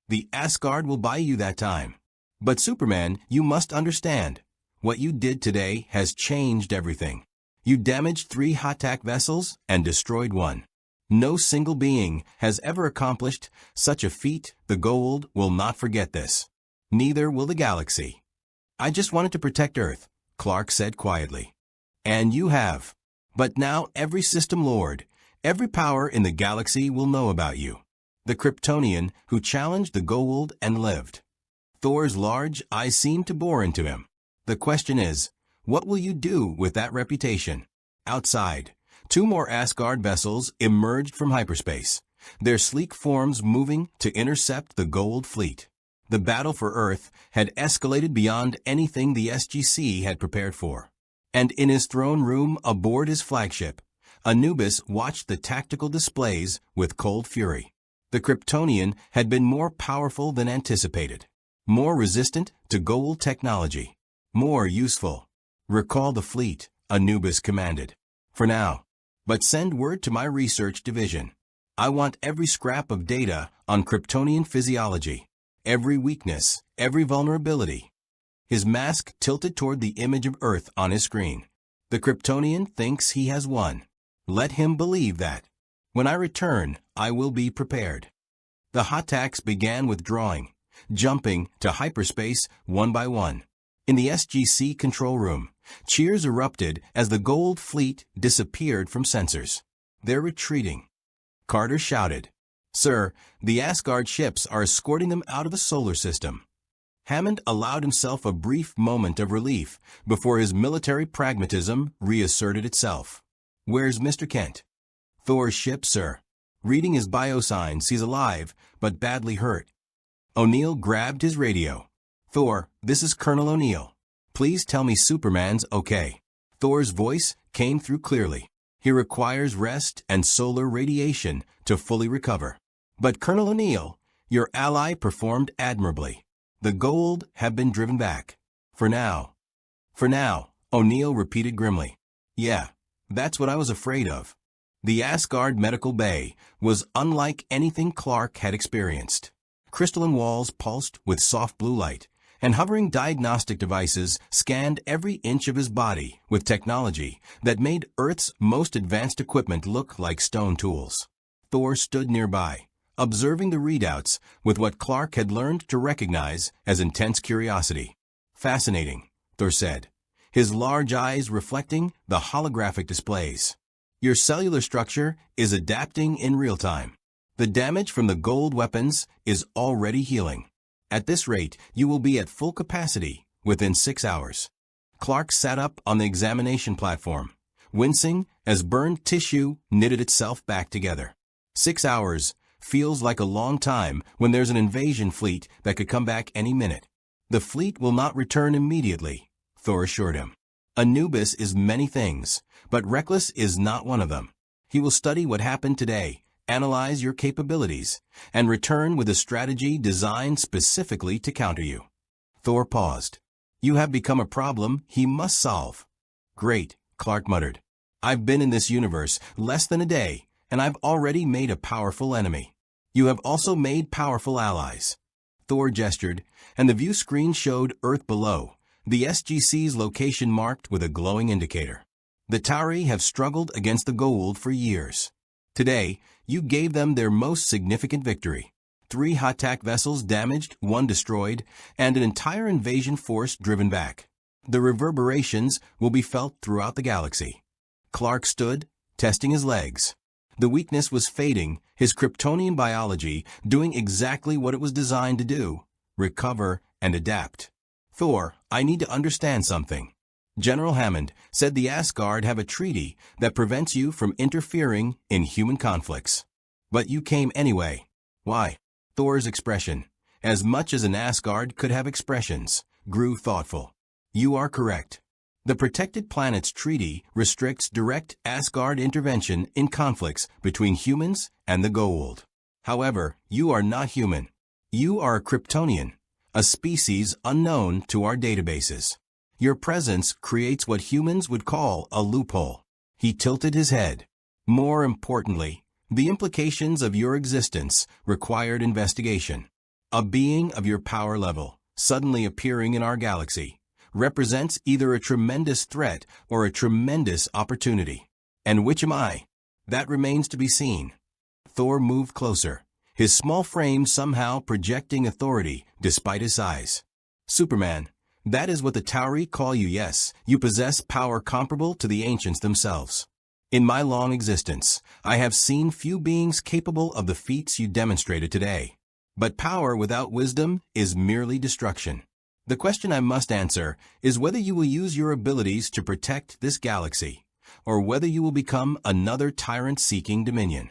"The Asgard will buy you that time. But Superman, you must understand. What you did today has changed everything. You damaged 3 Hatak vessels and destroyed 1. No single being has ever accomplished such a feat. The Goa'uld will not forget this. Neither will the galaxy." "I just wanted to protect Earth," Clark said quietly. "And you have. But now every system lord, every power in the galaxy will know about you. The Kryptonian who challenged the Goa'uld and lived." Thor's large eyes seemed to bore into him. "The question is, what will you do with that reputation?" Outside, 2 more Asgard vessels emerged from hyperspace, their sleek forms moving to intercept the Goa'uld fleet. The battle for Earth had escalated beyond anything the SGC had prepared for. And in his throne room aboard his flagship, Anubis watched the tactical displays with cold fury. The Kryptonian had been more powerful than anticipated, more resistant to Goa'uld technology, more useful. "Recall the fleet," Anubis commanded. "For now. But send word to my research division. I want every scrap of data on Kryptonian physiology, every weakness, every vulnerability." His mask tilted toward the image of Earth on his screen. "The Kryptonian thinks he has won. Let him believe that. When I return, I will be prepared." The Hataks began withdrawing, jumping to hyperspace one by one. In the SGC control room, cheers erupted as the Goa'uld fleet disappeared from sensors. "They're retreating," Carter shouted. "Sir, the Asgard ships are escorting them out of the solar system." Hammond allowed himself a brief moment of relief before his military pragmatism reasserted itself. "Where's Mr. Kent?" "Thor's ship, sir. Reading his biosigns, he's alive, but badly hurt." O'Neill grabbed his radio. "Thor, this is Colonel O'Neill. Please tell me Superman's okay." Thor's voice came through clearly. "He requires rest and solar radiation to fully recover. But Colonel O'Neill, your ally performed admirably. The Goa'uld have been driven back. For now." "For now," O'Neill repeated grimly. "Yeah, that's what I was afraid of." The Ascgard medical bay was unlike anything Clark had experienced. Crystalline walls pulsed with soft blue light, and hovering diagnostic devices scanned every inch of his body with technology that made Earth's most advanced equipment look like stone tools. Thor stood nearby, observing the readouts with what Clark had learned to recognize as intense curiosity. "Fascinating," Thor said, his large eyes reflecting the holographic displays. "Your cellular structure is adapting in real time. The damage from the Goa'uld weapons is already healing. At this rate, you will be at full capacity within 6 hours." Clark sat up on the examination platform, wincing as burned tissue knitted itself back together. 6 hours feels like a long time when there's an invasion fleet that could come back any minute. "The fleet will not return immediately," Thor assured him. "Anubis is many things, but reckless is not one of them. He will study what happened today, analyze your capabilities, and return with a strategy designed specifically to counter you." Thor paused. "You have become a problem he must solve." "Great," Clark muttered. "I've been in this universe less than a day, and I've already made a powerful enemy. You have also made powerful allies." Thor gestured, and the view screen showed Earth below, the SGC's location marked with a glowing indicator. "The Tauri have struggled against the Goa'uld for years. Today, you gave them their most significant victory. 3 Hatak vessels damaged, 1 destroyed, and an entire invasion force driven back. The reverberations will be felt throughout the galaxy." Clark stood, testing his legs. The weakness was fading, his Kryptonian biology doing exactly what it was designed to do: recover and adapt. "Thor, I need to understand something. General Hammond said the Asgard have a treaty that prevents you from interfering in human conflicts. But you came anyway. Why?" Thor's expression, as much as an Asgard could have expressions, grew thoughtful. "You are correct. The Protected Planets Treaty restricts direct Asgard intervention in conflicts between humans and the Goa'uld. However, you are not human. You are a Kryptonian, a species unknown to our databases. Your presence creates what humans would call a loophole." He tilted his head. "More importantly, the implications of your existence required investigation. A being of your power level, suddenly appearing in our galaxy, represents either a tremendous threat or a tremendous opportunity. And which am I? That remains to be seen." Thor moved closer, his small frame somehow projecting authority despite his size. "Superman, that is what the Tauri call you. Yes, you possess power comparable to the ancients themselves. In my long existence, I have seen few beings capable of the feats you demonstrated today. But power without wisdom is merely destruction. The question I must answer is whether you will use your abilities to protect this galaxy, or whether you will become another tyrant seeking dominion."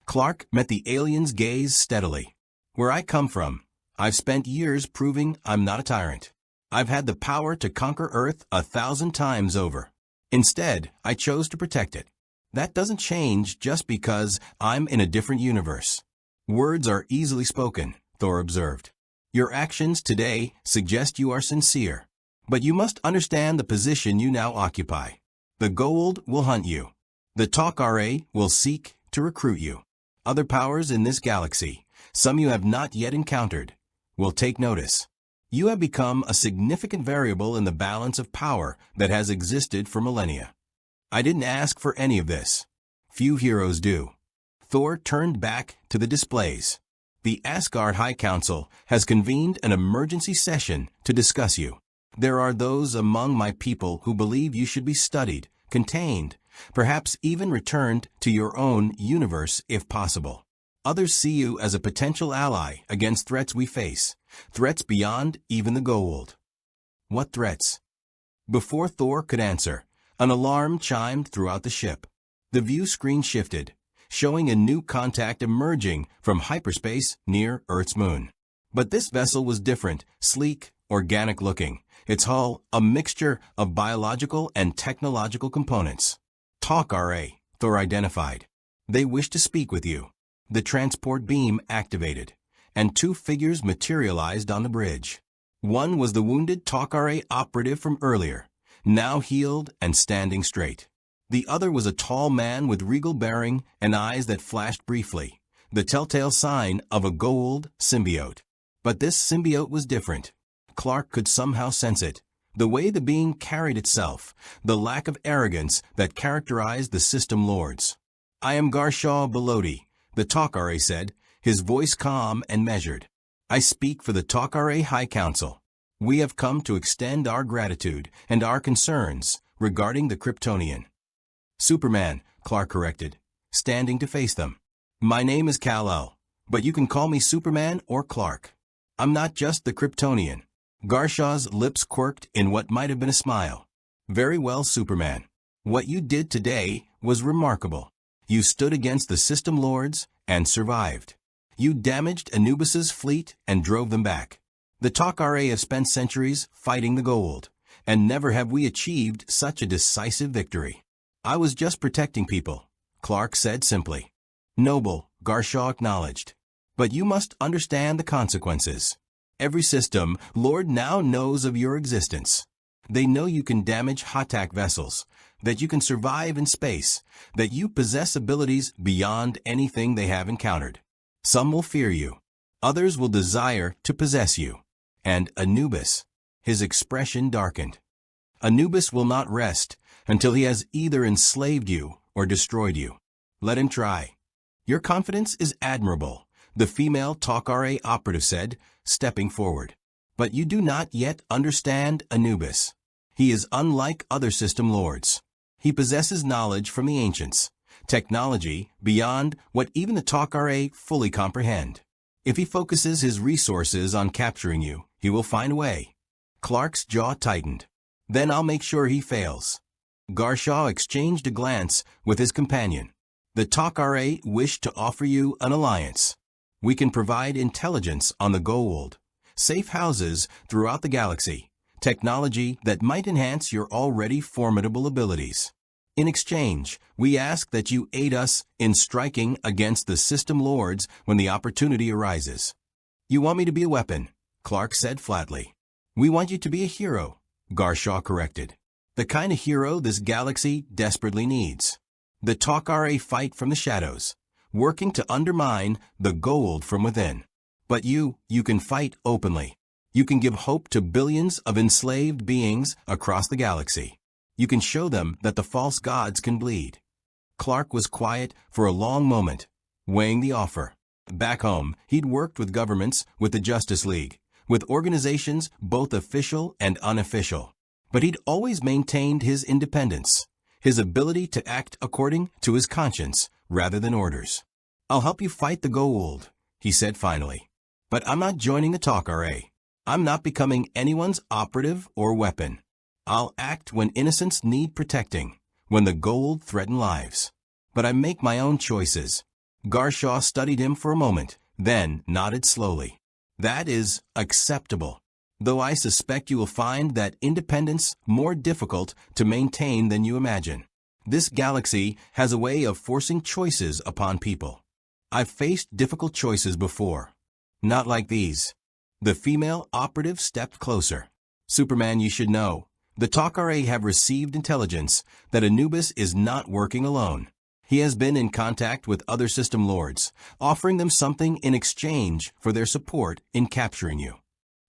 Clark met the alien's gaze steadily. "Where I come from, I've spent years proving I'm not a tyrant. I've had the power to conquer Earth 1,000 times over. Instead, I chose to protect it. That doesn't change just because I'm in a different universe." "Words are easily spoken," Thor observed. "Your actions today suggest you are sincere. But you must understand the position you now occupy. The Goa'uld will hunt you. The Tal'Kare will seek to recruit you. Other powers in this galaxy, some you have not yet encountered, will take notice. You have become a significant variable in the balance of power that has existed for millennia. I didn't ask for any of this. Few heroes do." Thor turned back to the displays. "The Asgard High Council has convened an emergency session to discuss you. There are those among my people who believe you should be studied, contained, perhaps even returned to your own universe if possible. Others see you as a potential ally against threats we face, threats beyond even the Goa'uld. What threats? Before Thor could answer, an alarm chimed throughout the ship. The view screen shifted, showing a new contact emerging from hyperspace near Earth's moon. But this vessel was different, sleek, organic-looking, its hull a mixture of biological and technological components. "Talk-RA," Thor identified. "They wish to speak with you." The transport beam activated, and two figures materialized on the bridge. One was the wounded Talk-RA operative from earlier, now healed and standing straight. The other was a tall man with regal bearing and eyes that flashed briefly, the telltale sign of a Goa'uld symbiote. But this symbiote was different. Clark could somehow sense it. The way the being carried itself, the lack of arrogance that characterized the system lords. "I am Garshaw Belodi," the Talk-RA said, his voice calm and measured. "I speak for the Talk-RA High Council. We have come to extend our gratitude and our concerns regarding the Kryptonian." "Superman," Clark corrected, standing to face them. "My name is Kal-El, but you can call me Superman or Clark. I'm not just the Kryptonian." Garshaw's lips quirked in what might have been a smile. "Very well, Superman. What you did today was remarkable. You stood against the System Lords and survived. You damaged Anubis's fleet and drove them back. The Talk-RA have spent centuries fighting the Goa'uld, and never have we achieved such a decisive victory." "I was just protecting people," Clark said simply. "Noble," Garshaw acknowledged. "But you must understand the consequences. Every system lord now knows of your existence. They know you can damage Hatak vessels, that you can survive in space, that you possess abilities beyond anything they have encountered. Some will fear you. Others will desire to possess you. And Anubis," his expression darkened. "Anubis will not rest until he has either enslaved you or destroyed you. Let him try." "Your confidence is admirable," the female Talk-RA operative said, stepping forward. "But you do not yet understand Anubis. He is unlike other system lords. He possesses knowledge from the ancients, technology beyond what even the Talk-RA fully comprehend. If he focuses his resources on capturing you, he will find a way." Clark's jaw tightened. "Then I'll make sure he fails." Garshaw exchanged a glance with his companion. "The Talk-RA wish to offer you an alliance. We can provide intelligence on the Goa'uld, safe houses throughout the galaxy, technology that might enhance your already formidable abilities. In exchange, we ask that you aid us in striking against the System Lords when the opportunity arises." "You want me to be a weapon," Clark said flatly. "We want you to be a hero," Garshaw corrected. "The kind of hero this galaxy desperately needs. The Talk-RA fight from the shadows, working to undermine the Goa'uld from within. But you can fight openly. You can give hope to billions of enslaved beings across the galaxy. You can show them that the false gods can bleed." Clark was quiet for a long moment, weighing the offer. Back home, he'd worked with governments, with the Justice League, with organizations both official and unofficial. But he'd always maintained his independence, his ability to act according to his conscience rather than orders. "I'll help you fight the Goa'uld," he said finally. "But I'm not joining the Talk-RA. I'm not becoming anyone's operative or weapon. I'll act when innocents need protecting, when the Goa'uld threaten lives. But I make my own choices." Garshaw studied him for a moment, then nodded slowly. "That is acceptable, though I suspect you will find that independence more difficult to maintain than you imagine. This galaxy has a way of forcing choices upon people. I've faced difficult choices before. Not like these." The female operative stepped closer. "Superman, you should know. The Talk-RA have received intelligence that Anubis is not working alone. He has been in contact with other system lords, offering them something in exchange for their support in capturing you."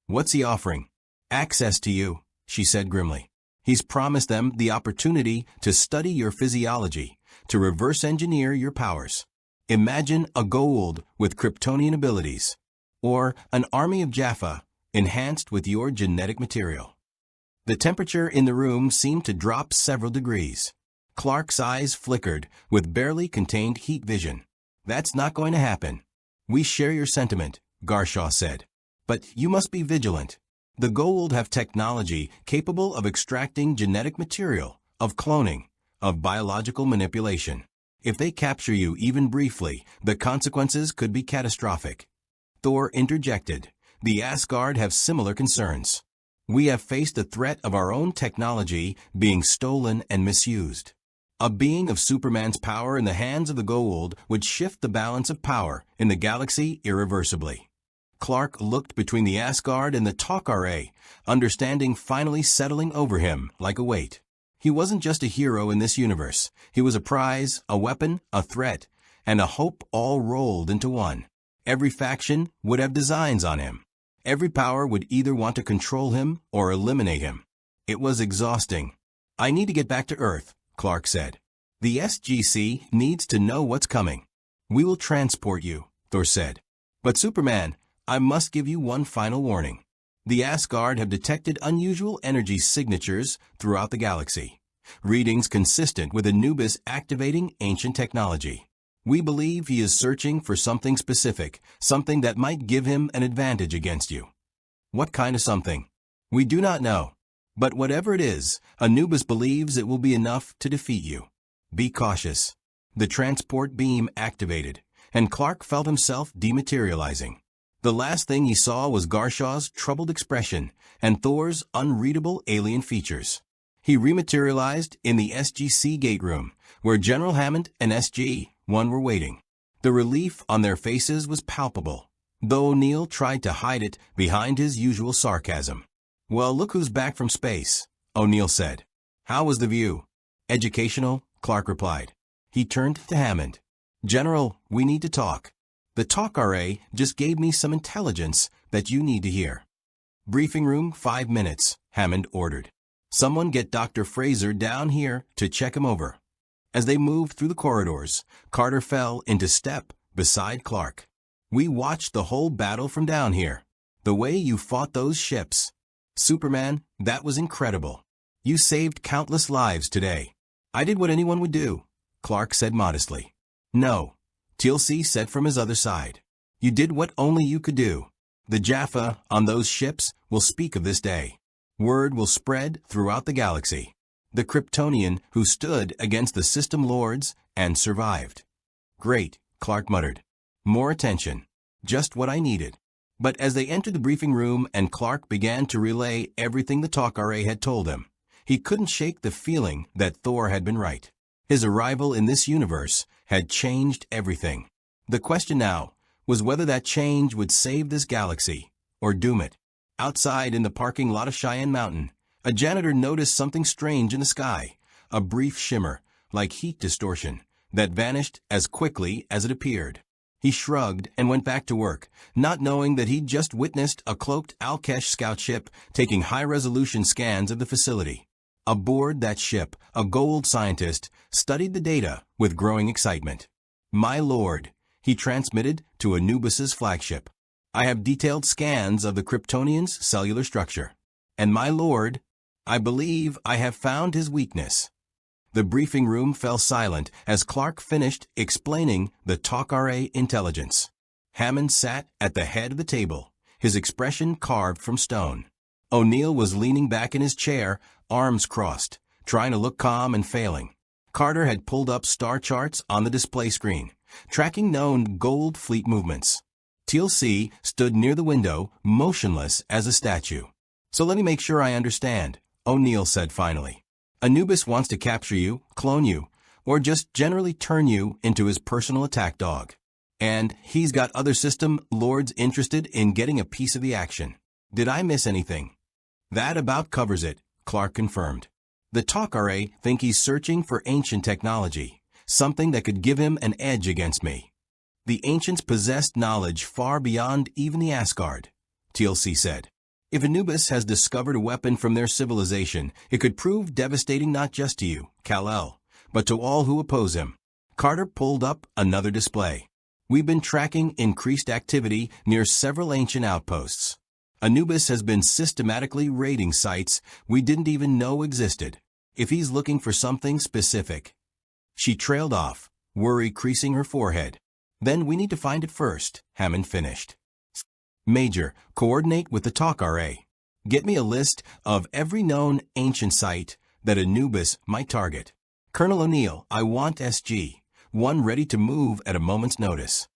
"What's he offering?" "Access to you," she said grimly. "He's promised them the opportunity to study your physiology, to reverse engineer your powers. Imagine a Goa'uld with Kryptonian abilities, or an army of Jaffa enhanced with your genetic material." The temperature in the room seemed to drop several degrees. Clark's eyes flickered with barely contained heat vision. That's not going to happen. We share your sentiment, Garshaw said. But you must be vigilant. The Goa'uld have technology capable of extracting genetic material, of cloning, of biological manipulation. If they capture you even briefly, the consequences could be catastrophic. Thor interjected. The Asgard have similar concerns. We have faced the threat of our own technology being stolen and misused. A being of Superman's power in the hands of the Goa'uld would shift the balance of power in the galaxy irreversibly. Clark looked between the Asgard and the Tok'ra, understanding finally settling over him like a weight. He wasn't just a hero in this universe. He was a prize, a weapon, a threat, and a hope all rolled into one. Every faction would have designs on him. Every power would either want to control him or eliminate him. It was exhausting. I need to get back to Earth, Clark said. The SGC needs to know what's coming. We will transport you, Thor said. But Superman, I must give you one final warning. The Asgard have detected unusual energy signatures throughout the galaxy, readings consistent with Anubis activating ancient technology. We believe he is searching for something specific, something that might give him an advantage against you. What kind of something? We do not know. But whatever it is, Anubis believes it will be enough to defeat you. Be cautious. The transport beam activated, and Clark felt himself dematerializing. The last thing he saw was Garshaw's troubled expression and Thor's unreadable alien features. He rematerialized in the SGC gate room, where General Hammond and SG-1 were waiting. The relief on their faces was palpable, though O'Neill tried to hide it behind his usual sarcasm. Well, look who's back from space, O'Neill said. How was the view? Educational, Clark replied. He turned to Hammond. General, we need to talk. The Tok'ra just gave me some intelligence that you need to hear. Briefing room 5 minutes, Hammond ordered. Someone get Dr. Fraser down here to check him over. As they moved through the corridors, Carter fell into step beside Clark. We watched the whole battle from down here. The way you fought those ships. Superman, that was incredible. You saved countless lives today. I did what anyone would do, Clark said modestly. No, Tilsey said from his other side. You did what only you could do. The Jaffa on those ships will speak of this day. Word will spread throughout the galaxy. The Kryptonian who stood against the system lords and survived. Great, Clark muttered. More attention. Just what I needed. But as they entered the briefing room and Clark began to relay everything the Tok'ra had told him, he couldn't shake the feeling that Thor had been right. His arrival in this universe had changed everything. The question now was whether that change would save this galaxy or doom it. Outside in the parking lot of Cheyenne Mountain, a janitor noticed something strange in the sky, a brief shimmer, like heat distortion, that vanished as quickly as it appeared. He shrugged and went back to work, not knowing that he'd just witnessed a cloaked Alkesh scout ship taking high-resolution scans of the facility. Aboard that ship, a Goa'uld scientist studied the data with growing excitement. My lord, he transmitted to Anubis's flagship. I have detailed scans of the Kryptonian's cellular structure. And my lord, I believe I have found his weakness. The briefing room fell silent as Clark finished explaining the Tok'ra intelligence. Hammond sat at the head of the table, his expression carved from stone. O'Neill was leaning back in his chair, arms crossed, trying to look calm and failing. Carter had pulled up star charts on the display screen, tracking known Goa'uld fleet movements. Tilsey stood near the window, motionless as a statue. So let me make sure I understand, O'Neill said finally. Anubis wants to capture you, clone you, or just generally turn you into his personal attack dog. And he's got other system lords interested in getting a piece of the action. Did I miss anything? That about covers it, Clark confirmed. The Tok'ra think he's searching for ancient technology, something that could give him an edge against me. The ancients possessed knowledge far beyond even the Asgard, Tilsey said. If Anubis has discovered a weapon from their civilization, it could prove devastating not just to you, Kal-El, but to all who oppose him. Carter pulled up another display. We've been tracking increased activity near several ancient outposts. Anubis has been systematically raiding sites we didn't even know existed. If he's looking for something specific. She trailed off, worry creasing her forehead. Then we need to find it first, Hammond finished. Major, coordinate with the TALK RA. Get me a list of every known ancient site that Anubis might target. Colonel O'Neill, I want SG-1 ready to move at a moment's notice.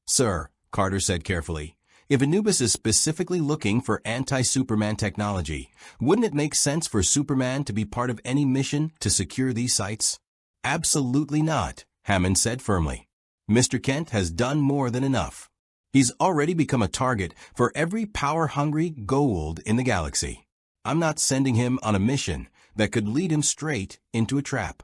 Sir, Carter said carefully, if Anubis is specifically looking for anti-Superman technology, wouldn't it make sense for Superman to be part of any mission to secure these sites? Absolutely not, Hammond said firmly. Mr. Kent has done more than enough. He's already become a target for every power-hungry Goa'uld in the galaxy. I'm not sending him on a mission that could lead him straight into a trap.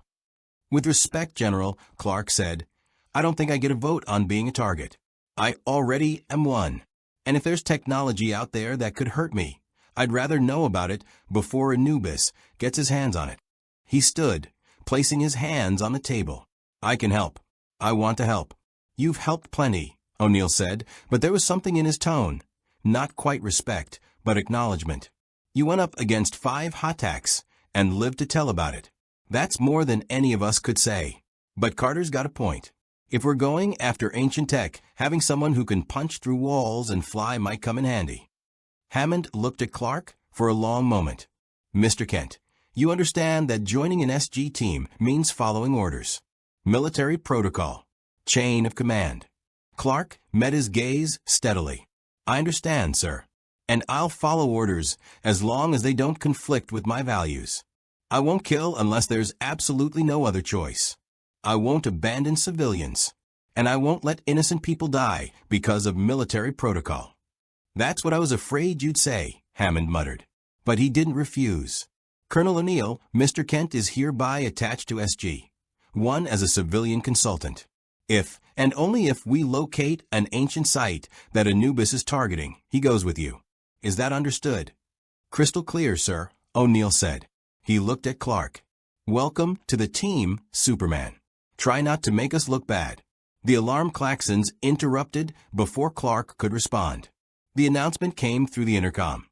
With respect, General, Clark said, I don't think I get a vote on being a target. I already am one. And if there's technology out there that could hurt me, I'd rather know about it before Anubis gets his hands on it. He stood, placing his hands on the table. I can help. I want to help. You've helped plenty, O'Neill said, but there was something in his tone. Not quite respect, but acknowledgement. You went up against 5 Hattaks and lived to tell about it. That's more than any of us could say. But Carter's got a point. If we're going after ancient tech, having someone who can punch through walls and fly might come in handy. Hammond looked at Clark for a long moment. Mr. Kent, you understand that joining an SG team means following orders. Military protocol. Chain of command. Clark met his gaze steadily. I understand, sir. And I'll follow orders as long as they don't conflict with my values. I won't kill unless there's absolutely no other choice. I won't abandon civilians. And I won't let innocent people die because of military protocol. That's what I was afraid you'd say, Hammond muttered. But he didn't refuse. Colonel O'Neill, Mr. Kent is hereby attached to SG-1 as a civilian consultant. If, and only if, we locate an ancient site that Anubis is targeting, he goes with you. Is that understood? Crystal clear, sir, O'Neill said. He looked at Clark. Welcome to the team, Superman. Try not to make us look bad. The alarm klaxons interrupted before Clark could respond. The announcement came through the intercom.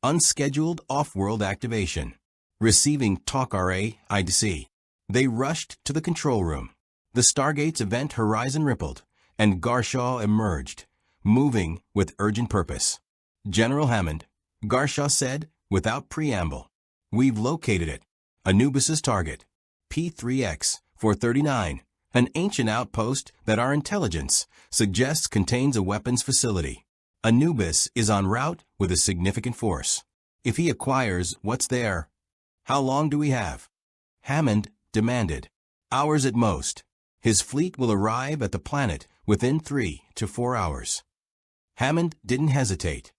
Unscheduled off-world activation. Receiving TALK RA IDC. They rushed to the control room. The Stargate's event horizon rippled, and Garshaw emerged, moving with urgent purpose. General Hammond, Garshaw said, without preamble. We've located it. Anubis's target. P3X 439, an ancient outpost that our intelligence suggests contains a weapons facility. Anubis is en route with a significant force. If he acquires what's there, how long do we have? Hammond demanded. Hours at most. His fleet will arrive at the planet within 3 to 4 hours. Hammond didn't hesitate.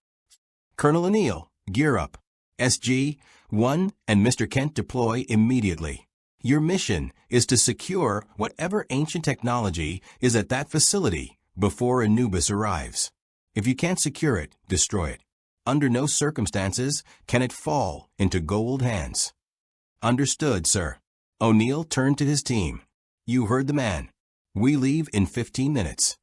Colonel O'Neill, gear up. SG-1 and Mr. Kent deploy immediately. Your mission is to secure whatever ancient technology is at that facility before Anubis arrives. If you can't secure it, destroy it. Under no circumstances can it fall into Goa'uld hands. Understood, sir. O'Neill turned to his team. You heard the man. We leave in 15 minutes.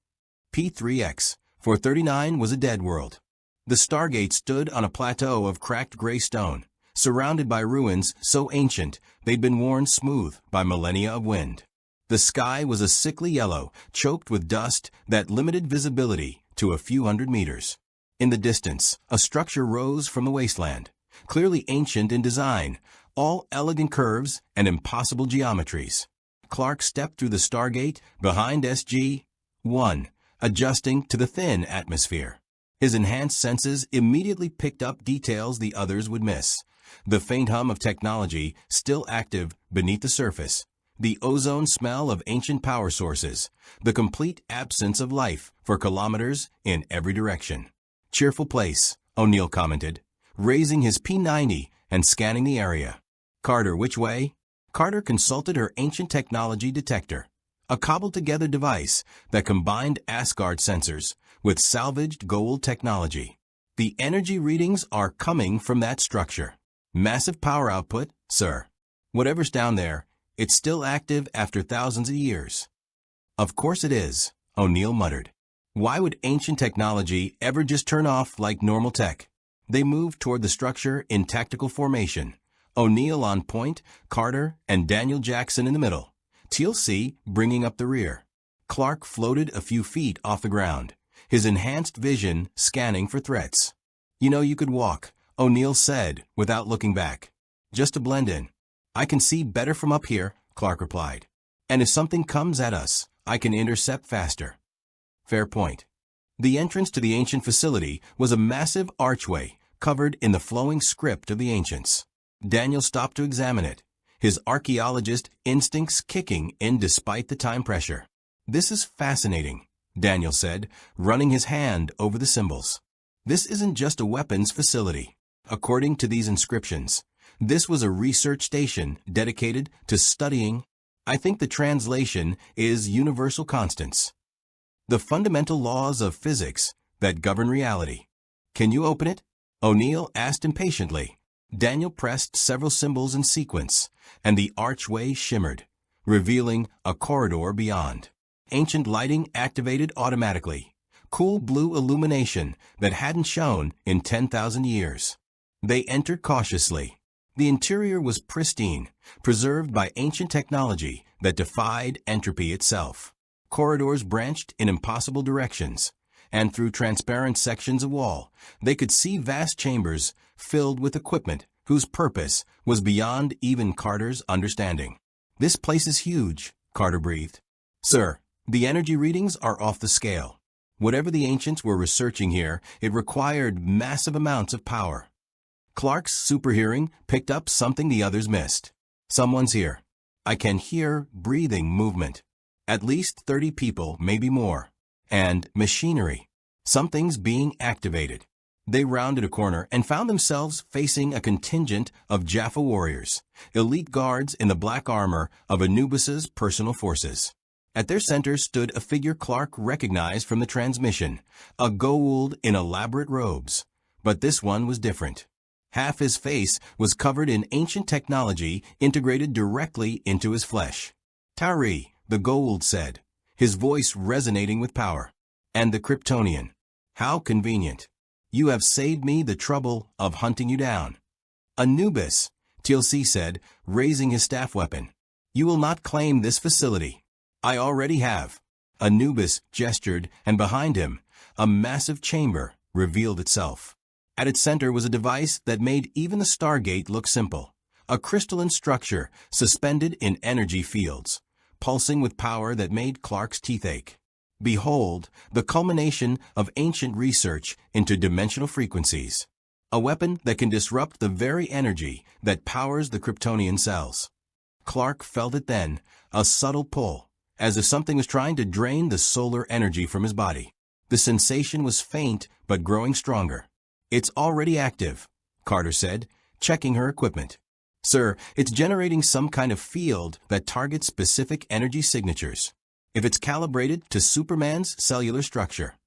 P3X 439 was a dead world. The Stargate stood on a plateau of cracked gray stone, surrounded by ruins so ancient they'd been worn smooth by millennia of wind. The sky was a sickly yellow, choked with dust that limited visibility to a few hundred meters. In the distance, a structure rose from the wasteland, clearly ancient in design, all elegant curves and impossible geometries. Clark stepped through the Stargate behind SG-1, adjusting to the thin atmosphere. His enhanced senses immediately picked up details the others would miss. The faint hum of technology still active beneath the surface, the ozone smell of ancient power sources, the complete absence of life for kilometers in every direction. Cheerful place, O'Neill commented, raising his P90 and scanning the area. Carter, which way? Carter consulted her ancient technology detector, a cobbled-together device that combined Ascgard sensors with salvaged Goa'uld technology. The energy readings are coming from that structure. Massive power output, sir. Whatever's down there, it's still active after thousands of years. Of course it is, O'Neill muttered. Why would ancient technology ever just turn off like normal tech? They moved toward the structure in tactical formation. O'Neill on point, Carter and Daniel Jackson in the middle. TLC bringing up the rear. Clark floated a few feet off the ground, his enhanced vision scanning for threats. "You know you could walk," O'Neill said without looking back. "Just to blend in." "I can see better from up here," Clark replied. "And if something comes at us, I can intercept faster." Fair point. The entrance to the ancient facility was a massive archway covered in the flowing script of the ancients. Daniel stopped to examine it, his archaeologist instincts kicking in despite the time pressure. "This is fascinating," Daniel said, running his hand over the symbols. "This isn't just a weapons facility. According to these inscriptions, this was a research station dedicated to studying, I think the translation is universal constants, the fundamental laws of physics that govern reality." "Can you open it?" O'Neill asked impatiently. Daniel pressed several symbols in sequence, and the archway shimmered, revealing a corridor beyond. Ancient lighting activated automatically, cool blue illumination that hadn't shone in 10,000 years. They entered cautiously. The interior was pristine, preserved by ancient technology that defied entropy itself. Corridors branched in impossible directions, and through transparent sections of wall, they could see vast chambers filled with equipment whose purpose was beyond even Carter's understanding. "This place is huge," Carter breathed. "Sir, the energy readings are off the scale. Whatever the ancients were researching here, it required massive amounts of power." Clark's superhearing picked up something the others missed. "Someone's here. I can hear breathing movement. At least 30 people, maybe more. And machinery. Something's being activated." They rounded a corner and found themselves facing a contingent of Jaffa warriors, elite guards in the black armor of Anubis's personal forces. At their center stood a figure Clark recognized from the transmission, a Goa'uld in elaborate robes. But this one was different. Half his face was covered in ancient technology integrated directly into his flesh. "Tari," the Goa'uld said, his voice resonating with power. "And the Kryptonian. How convenient. You have saved me the trouble of hunting you down." "Anubis," TLC said, raising his staff weapon. "You will not claim this facility." "I already have." Anubis gestured, and behind him, a massive chamber revealed itself. At its center was a device that made even the Stargate look simple. A crystalline structure suspended in energy fields, pulsing with power that made Clark's teeth ache. Behold, the culmination of ancient research into dimensional frequencies. A weapon that can disrupt the very energy that powers the Kryptonian cells. Clark felt it then, a subtle pull, as if something was trying to drain the solar energy from his body. The sensation was faint but growing stronger. "It's already active," Carter said, checking her equipment. "Sir, it's generating some kind of field that targets specific energy signatures. If it's calibrated to Superman's cellular structure."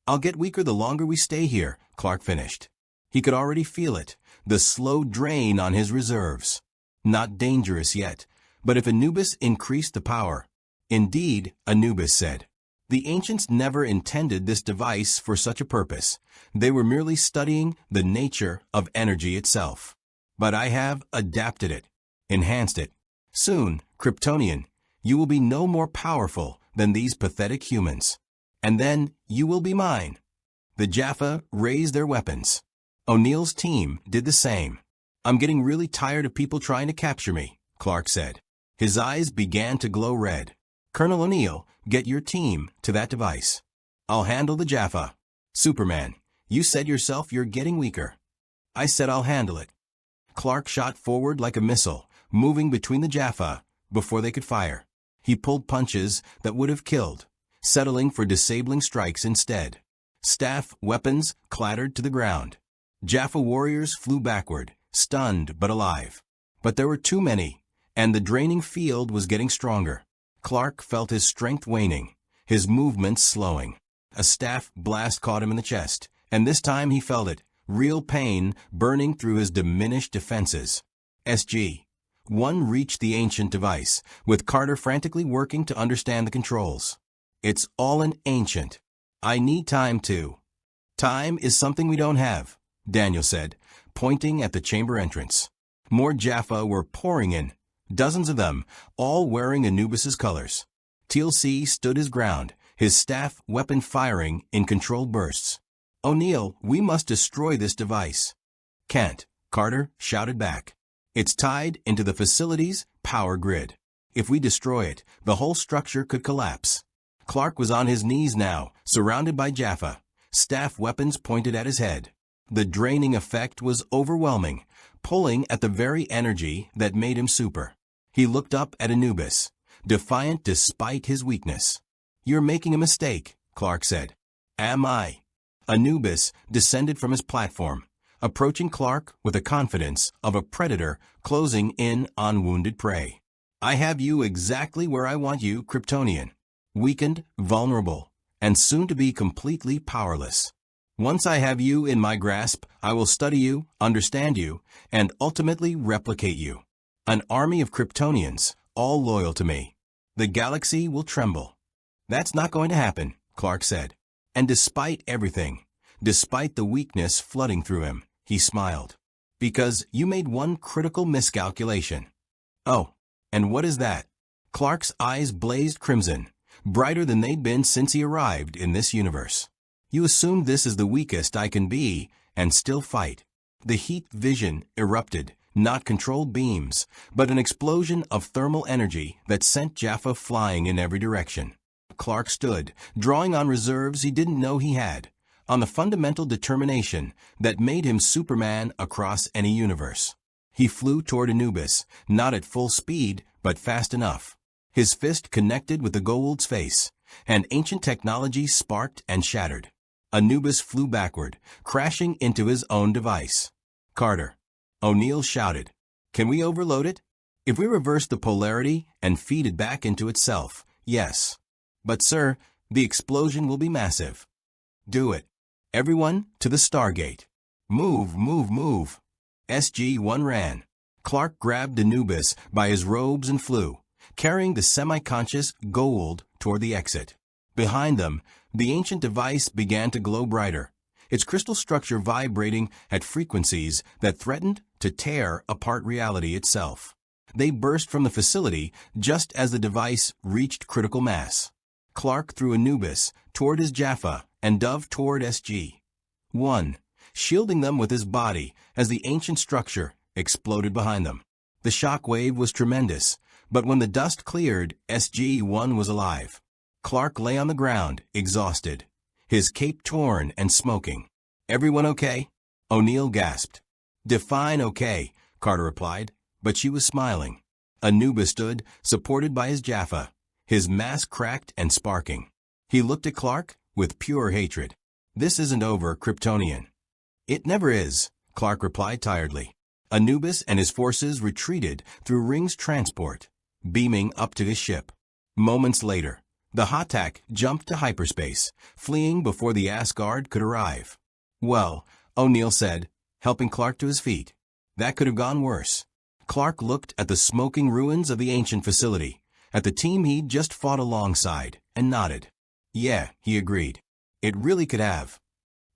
"I'll get weaker the longer we stay here," Clark finished. He could already feel it, the slow drain on his reserves. Not dangerous yet, but if Anubis increased the power. Indeed, Anubis said. The ancients never intended this device for such a purpose. They were merely studying the nature of energy itself. But I have adapted it, enhanced it. Soon, Kryptonian, you will be no more powerful than these pathetic humans. And then you will be mine. The Jaffa raised their weapons. O'Neill's team did the same. "I'm getting really tired of people trying to capture me," Clark said. His eyes began to glow red. "Colonel O'Neill, get your team to that device. I'll handle the Jaffa." "Superman, you said yourself you're getting weaker." "I said I'll handle it." Clark shot forward like a missile, moving between the Jaffa before they could fire. He pulled punches that would have killed, settling for disabling strikes instead. Staff weapons clattered to the ground. Jaffa warriors flew backward, stunned but alive. But there were too many, and the draining field was getting stronger. Clark felt his strength waning, his movements slowing. A staff blast caught him in the chest, and this time he felt it, real pain burning through his diminished defenses. SG-1 reached the ancient device, with Carter frantically working to understand the controls. "It's all an ancient. I need time to." "Time is something we don't have," Daniel said, pointing at the chamber entrance. More Jaffa were pouring in, dozens of them, all wearing Anubis's colors. TLC stood his ground, his staff weapon firing in controlled bursts. "O'Neill, we must destroy this device." "Can't," Carter shouted back. "It's tied into the facility's power grid. If we destroy it, the whole structure could collapse." Clark was on his knees now, surrounded by Jaffa, staff weapons pointed at his head. The draining effect was overwhelming, pulling at the very energy that made him super. He looked up at Anubis, defiant despite his weakness. "You're making a mistake," Clark said. "Am I?" Anubis descended from his platform, approaching Clark with the confidence of a predator closing in on wounded prey. "I have you exactly where I want you, Kryptonian. Weakened, vulnerable, and soon to be completely powerless. Once I have you in my grasp, I will study you, understand you, and ultimately replicate you. An army of Kryptonians, all loyal to me. The galaxy will tremble." "That's not going to happen," Clark said. And despite everything, despite the weakness flooding through him, he smiled. "Because you made one critical miscalculation." "Oh, and what is that?" Clark's eyes blazed crimson, brighter than they'd been since he arrived in this universe. "You assumed this is the weakest I can be and still fight." The heat vision erupted, not controlled beams, but an explosion of thermal energy that sent Jaffa flying in every direction. Clark stood, drawing on reserves he didn't know he had, on the fundamental determination that made him Superman across any universe. He flew toward Anubis, not at full speed, but fast enough. His fist connected with the Goa'uld's face, and ancient technology sparked and shattered. Anubis flew backward, crashing into his own device. "Carter," O'Neill shouted, "can we overload it? If we reverse the polarity and feed it back into itself, yes. But sir, the explosion will be massive." "Do it. Everyone to the Stargate. Move, move, move." SG-1 ran. Clark grabbed Anubis by his robes and flew, carrying the semi-conscious Goa'uld toward the exit. Behind them, the ancient device began to glow brighter, its crystal structure vibrating at frequencies that threatened to tear apart reality itself. They burst from the facility just as the device reached critical mass. Clark threw Anubis toward his Jaffa and Dove toward SG-1, shielding them with his body as the ancient structure exploded behind them. The shock wave was tremendous, but when the dust cleared, SG-1 was alive. Clark lay on the ground, exhausted, his cape torn and smoking. "Everyone okay?" O'Neill gasped. "Define okay," Carter replied, but she was smiling. Anubis stood, supported by his Jaffa, his mask cracked and sparking. He looked at Clark with pure hatred. "This isn't over, Kryptonian." "It never is," Clark replied tiredly. Anubis and his forces retreated through Ring's transport, beaming up to his ship. Moments later, the Hatak jumped to hyperspace, fleeing before the Ascgard could arrive. "Well," O'Neill said, helping Clark to his feet, "that could have gone worse." Clark looked at the smoking ruins of the ancient facility, at the team he'd just fought alongside, and nodded. "Yeah," he agreed. "It really could have."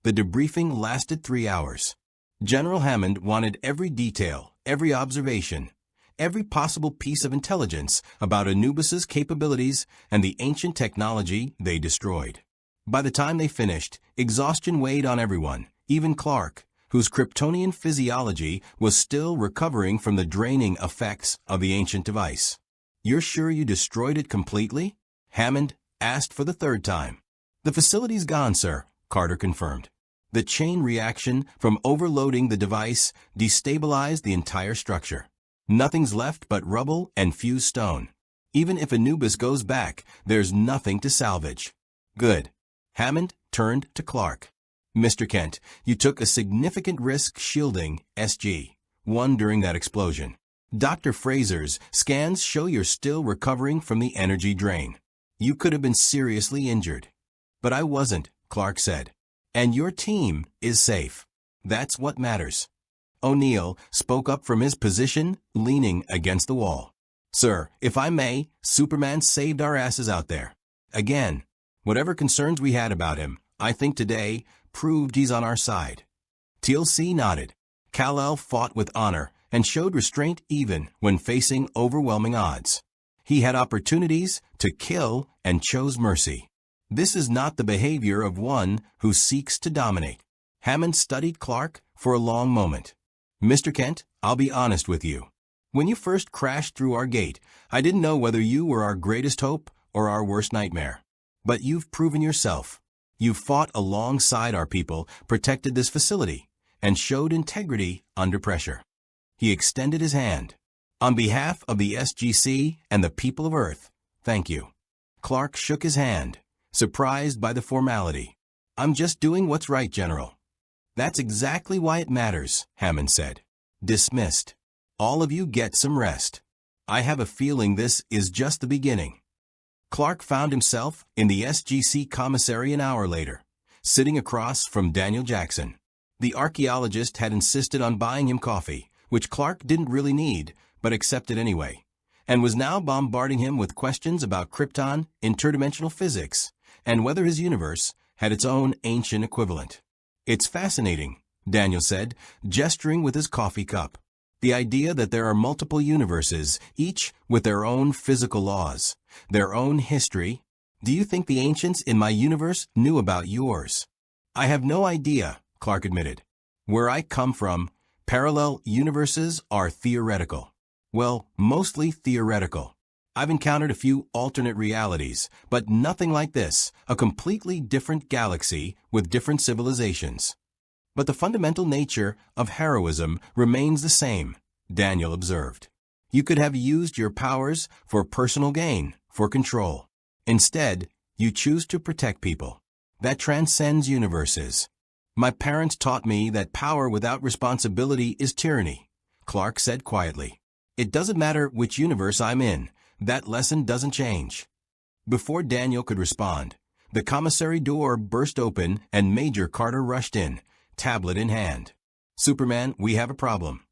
The debriefing lasted 3 hours. General Hammond wanted every detail, every observation, every possible piece of intelligence about Anubis's capabilities and the ancient technology they destroyed. By the time they finished, exhaustion weighed on everyone, even Clark, whose Kryptonian physiology was still recovering from the draining effects of the ancient device. "You're sure you destroyed it completely?" Hammond asked for the 3rd time. "The facility's gone, sir," Carter confirmed. The chain reaction from overloading the device destabilized the entire structure. Nothing's left but rubble and fused stone. Even if Anubis goes back, there's nothing to salvage. "Good." Hammond turned to Clark. "Mr. Kent, you took a significant risk shielding SG-1 during that explosion. Dr. Fraser's scans show you're still recovering from the energy drain. You could have been seriously injured." "But I wasn't," Clark said. "And your team is safe. That's what matters." O'Neill spoke up from his position, leaning against the wall. "Sir, if I may, Superman saved our asses out there. Again, whatever concerns we had about him, I think today proved he's on our side." TLC nodded. Kal-El fought with honor and showed restraint even when facing overwhelming odds. He had opportunities to kill and chose mercy. This is not the behavior of one who seeks to dominate. Hammond studied Clark for a long moment. Mr. Kent, I'll be honest with you. When you first crashed through our gate, I didn't know whether you were our greatest hope or our worst nightmare. But you've proven yourself. You fought alongside our people, protected this facility, and showed integrity under pressure. He extended his hand. On behalf of the SGC and the people of Earth, thank you. Clark shook his hand, surprised by the formality. I'm just doing what's right, General. That's exactly why it matters, Hammond said. Dismissed. All of you get some rest. I have a feeling this is just the beginning. Clark found himself in the SGC commissary an hour later, sitting across from Daniel Jackson. The archaeologist had insisted on buying him coffee, which Clark didn't really need, but accepted anyway, and was now bombarding him with questions about Krypton, interdimensional physics, and whether his universe had its own ancient equivalent. It's fascinating, Daniel said, gesturing with his coffee cup. The idea that there are multiple universes, each with their own physical laws, their own history. Do you think the ancients in my universe knew about yours? I have no idea, Clark admitted. Where I come from, parallel universes are theoretical. Well, mostly theoretical. I've encountered a few alternate realities, but nothing like this, a completely different galaxy with different civilizations. But the fundamental nature of heroism remains the same, Daniel observed. You could have used your powers for personal gain, for control. Instead, you choose to protect people. That transcends universes. My parents taught me that power without responsibility is tyranny, Clark said quietly. It doesn't matter which universe I'm in. That lesson doesn't change. Before Daniel could respond, the commissary door burst open and Major Carter rushed in, tablet in hand. Superman, we have a problem.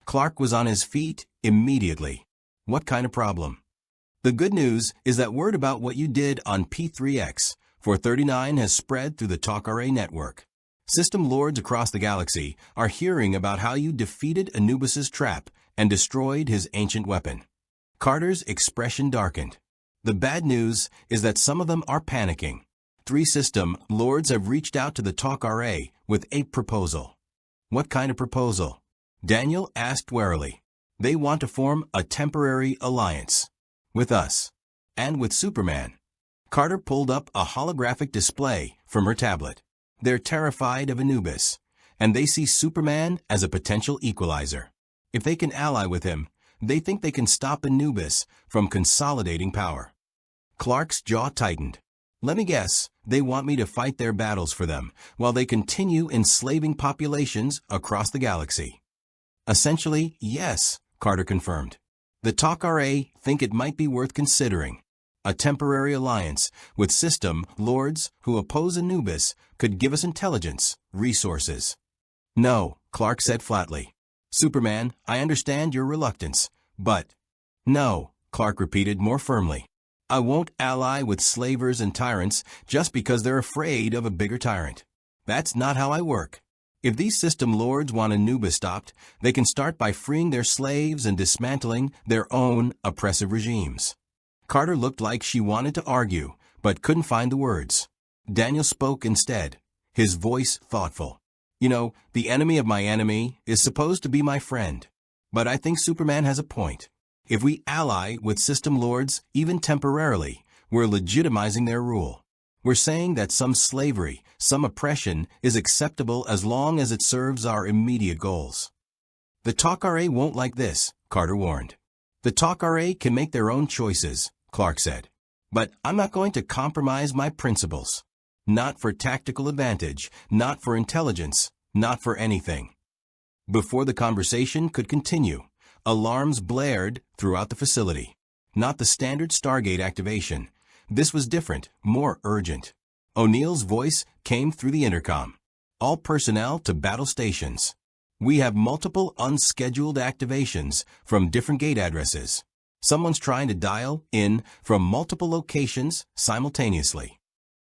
Clark was on his feet immediately. What kind of problem? The good news is that word about what you did on P3X 439 has spread through the Talk RA network. System lords across the galaxy are hearing about how you defeated Anubis's trap and destroyed his ancient weapon. Carter's expression darkened. The bad news is that some of them are panicking. 3 system lords have reached out to the Talk RA with a proposal. What kind of proposal? Daniel asked warily. They want to form a temporary alliance. With us. And with Superman. Carter pulled up a holographic display from her tablet. They're terrified of Anubis, and they see Superman as a potential equalizer. If they can ally with him, they think they can stop Anubis from consolidating power. Clark's jaw tightened. Let me guess, they want me to fight their battles for them, while they continue enslaving populations across the galaxy. Essentially, yes, Carter confirmed. The Talk RA think it might be worth considering. A temporary alliance with system lords who oppose Anubis could give us intelligence, resources. No, Clark said flatly. Superman, I understand your reluctance, but... No, Clark repeated more firmly. I won't ally with slavers and tyrants just because they're afraid of a bigger tyrant. That's not how I work. If these system lords want Anubis stopped, they can start by freeing their slaves and dismantling their own oppressive regimes. Carter looked like she wanted to argue, but couldn't find the words. Daniel spoke instead, his voice thoughtful. You know, the enemy of my enemy is supposed to be my friend. But I think Superman has a point. If we ally with system lords, even temporarily, we're legitimizing their rule. We're saying that some slavery, some oppression is acceptable as long as it serves our immediate goals. The Talk RA won't like this, Carter warned. The Talk RA can make their own choices, Clark said. But I'm not going to compromise my principles. Not for tactical advantage, not for intelligence, not for anything. Before the conversation could continue, alarms blared throughout the facility. Not the standard Stargate activation. This was different, more urgent. O'Neill's voice came through the intercom. All personnel to battle stations. We have multiple unscheduled activations from different gate addresses. Someone's trying to dial in from multiple locations simultaneously.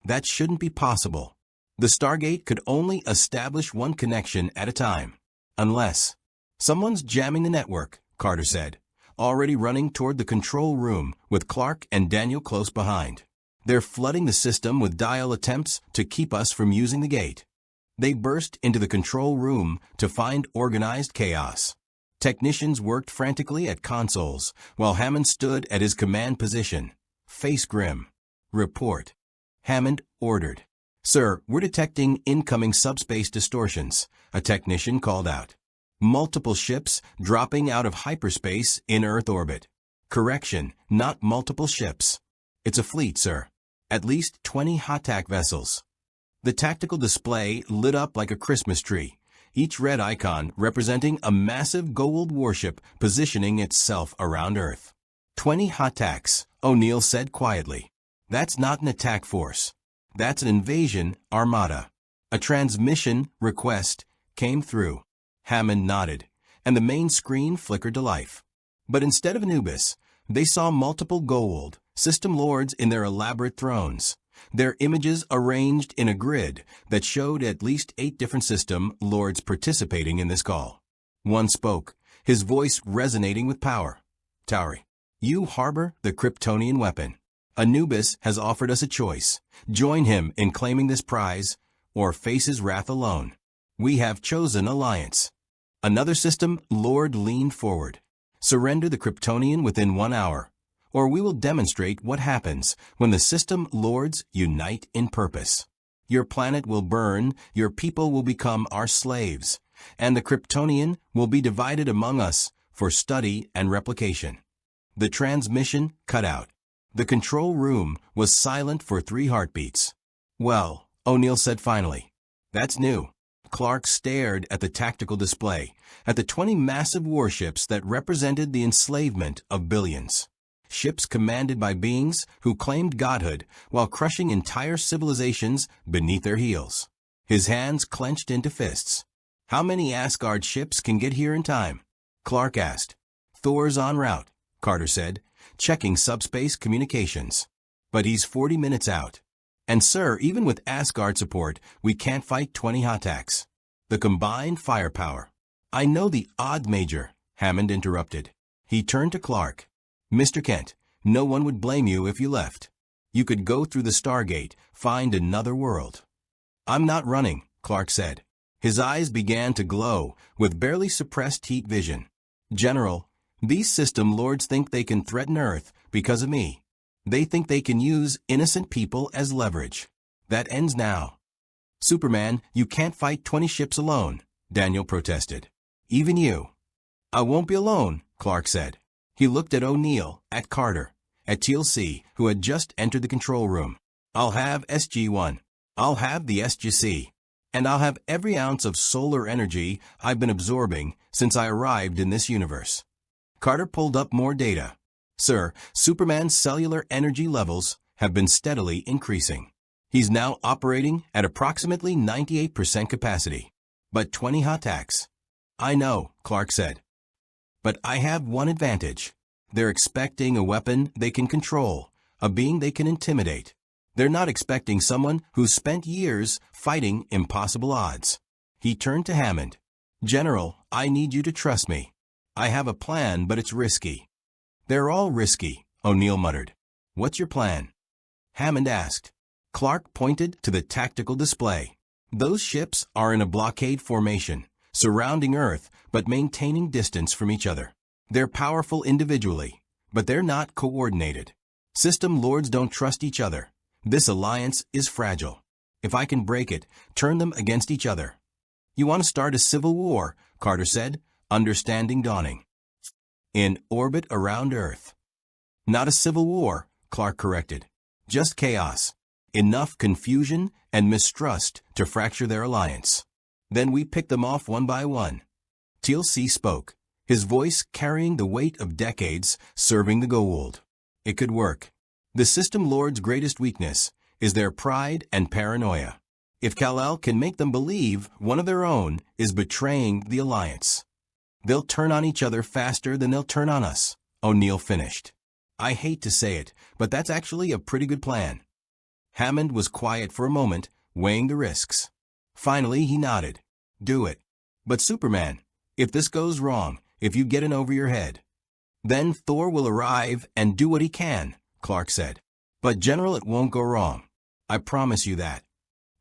That shouldn't be possible. The Stargate could only establish one connection at a time. Unless someone's jamming the network, Carter said. already running toward the control room with Clark and Daniel close behind. They're flooding the system with dial attempts to keep us from using the gate. They burst into the control room to find organized chaos. Technicians worked frantically at consoles, while Hammond stood at his command position, face grim. Report. Hammond ordered. Sir, we're detecting incoming subspace distortions, a technician called out. Multiple ships dropping out of hyperspace in Earth orbit. Correction, not multiple ships. It's a fleet, sir. At least 20 HATAC vessels. The tactical display lit up like a Christmas tree, each red icon representing a massive Goa'uld warship positioning itself around Earth. 20 HATACs, O'Neill said quietly. That's not an attack force. That's an invasion armada. A transmission request came through. Hammond nodded, and the main screen flickered to life. But instead of Anubis, they saw multiple Goa'uld, system lords in their elaborate thrones, their images arranged in a grid that showed at least 8 different system lords participating in this call. One spoke, his voice resonating with power. Tauri, you harbor the Kryptonian weapon. Anubis has offered us a choice. Join him in claiming this prize, or face his wrath alone. We have chosen alliance. Another system lord leaned forward. Surrender the Kryptonian within 1 hour, or we will demonstrate what happens when the system lords unite in purpose. Your planet will burn, your people will become our slaves, and the Kryptonian will be divided among us for study and replication. The transmission cut out. The control room was silent for 3 heartbeats. Well, O'Neill said finally, that's new. Clark stared at the tactical display, at the 20 massive warships that represented the enslavement of billions. Ships commanded by beings who claimed godhood while crushing entire civilizations beneath their heels. His hands clenched into fists. How many Ascgard ships can get here in time? Clark asked. Thor's en route, Carter said, checking subspace communications. But he's 40 minutes out. And sir, even with Asgard support, we can't fight 20 HATACs. The combined firepower. I know the odd, Major, Hammond interrupted. He turned to Clark. Mr. Kent, no one would blame you if you left. You could go through the Stargate, find another world. I'm not running, Clark said. His eyes began to glow with barely suppressed heat vision. General, these system lords think they can threaten Earth because of me. They think they can use innocent people as leverage. That ends now. Superman, you can't fight 20 ships alone, Daniel protested. Even you. I won't be alone, Clark said. He looked at O'Neill, at Carter, at TLC, who had just entered the control room. I'll have SG-1. I'll have the SGC. And I'll have every ounce of solar energy I've been absorbing since I arrived in this universe. Carter pulled up more data. Sir, Superman's cellular energy levels have been steadily increasing. He's now operating at approximately 98% capacity. But 20 HATACs. I know, Clark said. But I have one advantage. They're expecting a weapon they can control, a being they can intimidate. They're not expecting someone who's spent years fighting impossible odds. He turned to Hammond. General, I need you to trust me. I have a plan, but it's risky. They're all risky, O'Neill muttered. What's your plan? Hammond asked. Clark pointed to the tactical display. Those ships are in a blockade formation, surrounding Earth but maintaining distance from each other. They're powerful individually, but they're not coordinated. System lords don't trust each other. This alliance is fragile. If I can break it, turn them against each other. You want to start a civil war, Carter said, understanding dawning. In orbit around Earth. Not a civil war, Clark corrected. Just chaos. Enough confusion and mistrust to fracture their alliance. Then we pick them off one by one. TLC spoke, his voice carrying the weight of decades serving the Goa'uld. It could work. The system lord's greatest weakness is their pride and paranoia. If Kal-El can make them believe one of their own is betraying the alliance, they'll turn on each other faster than they'll turn on us, O'Neill finished. I hate to say it, but that's actually a pretty good plan. Hammond was quiet for a moment, weighing the risks. Finally, he nodded. Do it. But Superman, if this goes wrong, if you get in over your head. Then Thor will arrive and do what he can, Clark said. But General, it won't go wrong. I promise you that.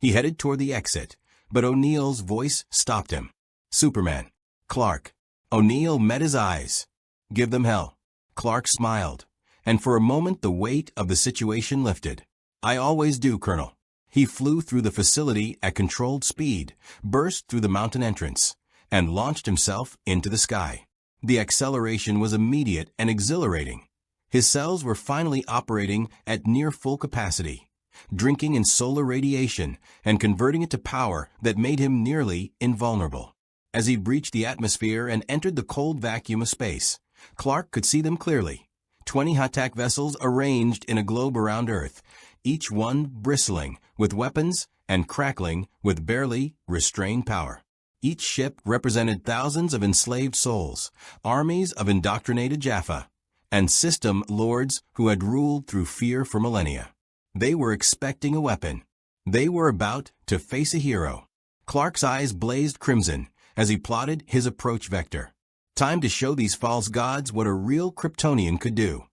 He headed toward the exit, but O'Neill's voice stopped him. Superman. Clark. O'Neill met his eyes. Give them hell. Clark smiled, and for a moment the weight of the situation lifted. I always do, Colonel. He flew through the facility at controlled speed, burst through the mountain entrance, and launched himself into the sky. The acceleration was immediate and exhilarating. His cells were finally operating at near full capacity, drinking in solar radiation and converting it to power that made him nearly invulnerable. As he breached the atmosphere and entered the cold vacuum of space, Clark could see them clearly. 20 attack vessels arranged in a globe around Earth, each one bristling with weapons and crackling with barely restrained power. Each ship represented thousands of enslaved souls, armies of indoctrinated Jaffa, and system lords who had ruled through fear for millennia. They were expecting a weapon. They were about to face a hero. Clark's eyes blazed crimson as he plotted his approach vector. Time to show these false gods what a real Kryptonian could do.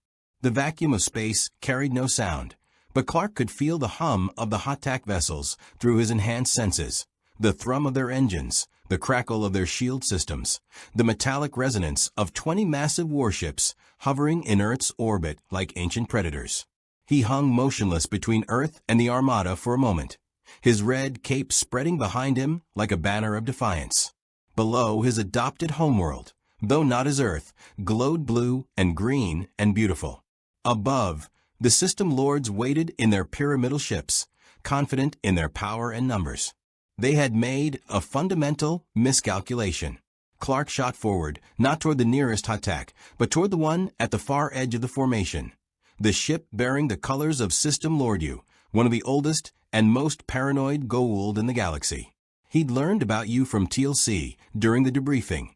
The vacuum of space carried no sound, but Clark could feel the hum of the attack vessels through his enhanced senses, the thrum of their engines, the crackle of their shield systems, the metallic resonance of 20 massive warships hovering in Earth's orbit like ancient predators. He hung motionless between Earth and the Armada for a moment, his red cape spreading behind him like a banner of defiance. Below, his adopted homeworld, though not his Earth, glowed blue and green and beautiful. Above, the system lords waited in their pyramidal ships, confident in their power and numbers. They had made a fundamental miscalculation. Clark shot forward, not toward the nearest attack, but toward the one at the far edge of the formation. The ship bearing the colors of System Lordu, one of the oldest and most paranoid Goa'uld in the galaxy. He'd learned about you from TLC during the debriefing.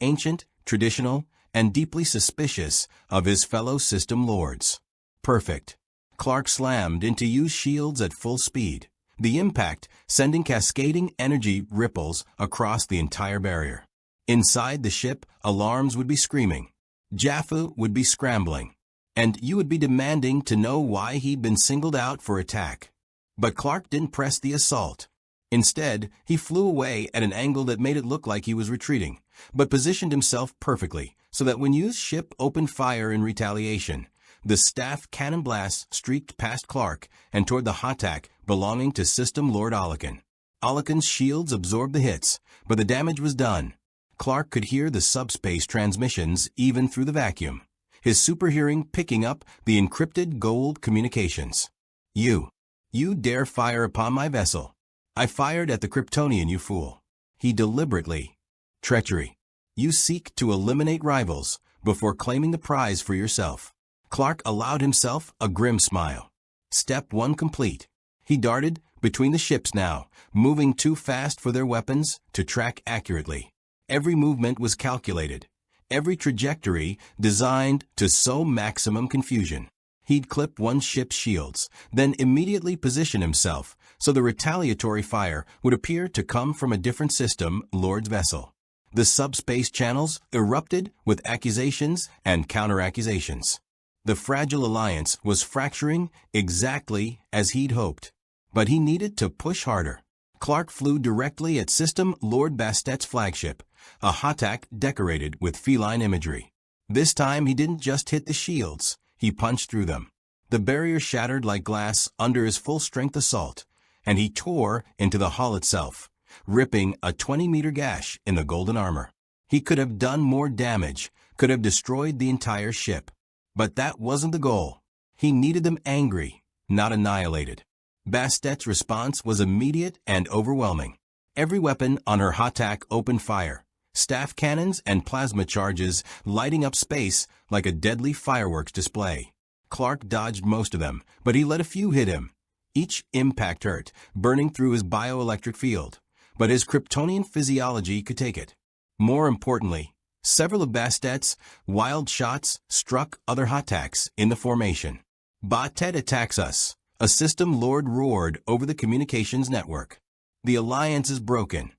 Ancient, traditional, and deeply suspicious of his fellow system lords. Perfect. Clark slammed into U's shields at full speed, the impact sending cascading energy ripples across the entire barrier. Inside the ship, alarms would be screaming. Jaffa would be scrambling, and you would be demanding to know why he'd been singled out for attack. But Clark didn't press the assault. Instead, he flew away at an angle that made it look like he was retreating, but positioned himself perfectly so that when U's ship opened fire in retaliation, the staff cannon blasts streaked past Clark and toward the attack belonging to System Lord Olokin. Olokin's shields absorbed the hits, but the damage was done. Clark could hear the subspace transmissions even through the vacuum, his super hearing picking up the encrypted Goa'uld communications. You dare fire upon my vessel. I fired at the Kryptonian, you fool. He deliberately. Treachery. You seek to eliminate rivals before claiming the prize for yourself. Clark allowed himself a grim smile. Step 1 complete. He darted between the ships now, moving too fast for their weapons to track accurately. Every movement was calculated, every trajectory designed to sow maximum confusion. He'd clip one ship's shields, then immediately position himself so the retaliatory fire would appear to come from a different system lord's vessel. The subspace channels erupted with accusations and counter-accusations. The fragile alliance was fracturing exactly as he'd hoped, but he needed to push harder. Clark flew directly at System Lord Bastet's flagship, a attack decorated with feline imagery. This time he didn't just hit the shields, he punched through them. The barrier shattered like glass under his full-strength assault, and he tore into the hull itself, ripping a 20-meter gash in the golden armor. He could have done more damage, could have destroyed the entire ship. But that wasn't the goal. He needed them angry, not annihilated. Bastet's response was immediate and overwhelming. Every weapon on her attack opened fire, staff cannons and plasma charges lighting up space like a deadly fireworks display. Clark dodged most of them, but he let a few hit him. Each impact hurt, burning through his bioelectric field, but his Kryptonian physiology could take it. More importantly, several of Bastet's wild shots struck other attacks in the formation. Bastet attacks us, a system lord roared over the communications network. The alliance is broken.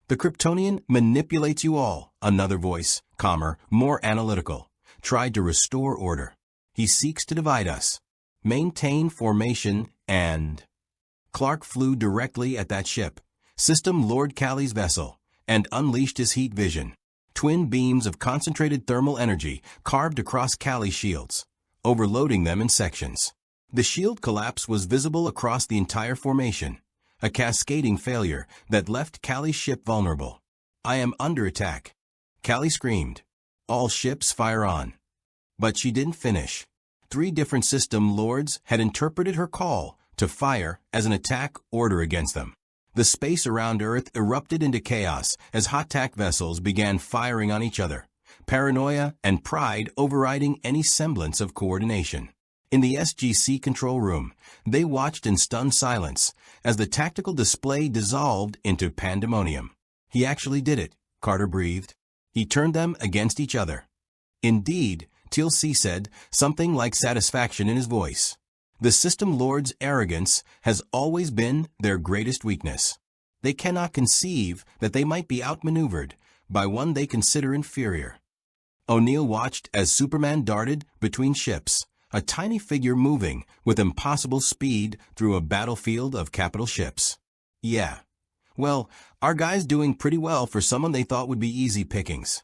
The Kryptonian manipulates you all, another voice, calmer, more analytical, tried to restore order. He seeks to divide us. Maintain formation and... Clark flew directly at that ship, System Lord Callie's vessel, and unleashed his heat vision. Twin beams of concentrated thermal energy carved across Callie's shields, overloading them in sections. The shield collapse was visible across the entire formation, a cascading failure that left Callie's ship vulnerable. "I am under attack," Callie screamed. "All ships fire on." But she didn't finish. 3 different system lords had interpreted her call to fire as an attack order against them. The space around Earth erupted into chaos as hot-tack vessels began firing on each other, paranoia and pride overriding any semblance of coordination. In the SGC control room, they watched in stunned silence as the tactical display dissolved into pandemonium. "He actually did it," Carter breathed. "He turned them against each other." "Indeed," Teal C said, something like satisfaction in his voice. "The System Lord's arrogance has always been their greatest weakness. They cannot conceive that they might be outmaneuvered by one they consider inferior." O'Neill watched as Superman darted between ships, a tiny figure moving with impossible speed through a battlefield of capital ships. "Yeah. Well, our guy's doing pretty well for someone they thought would be easy pickings."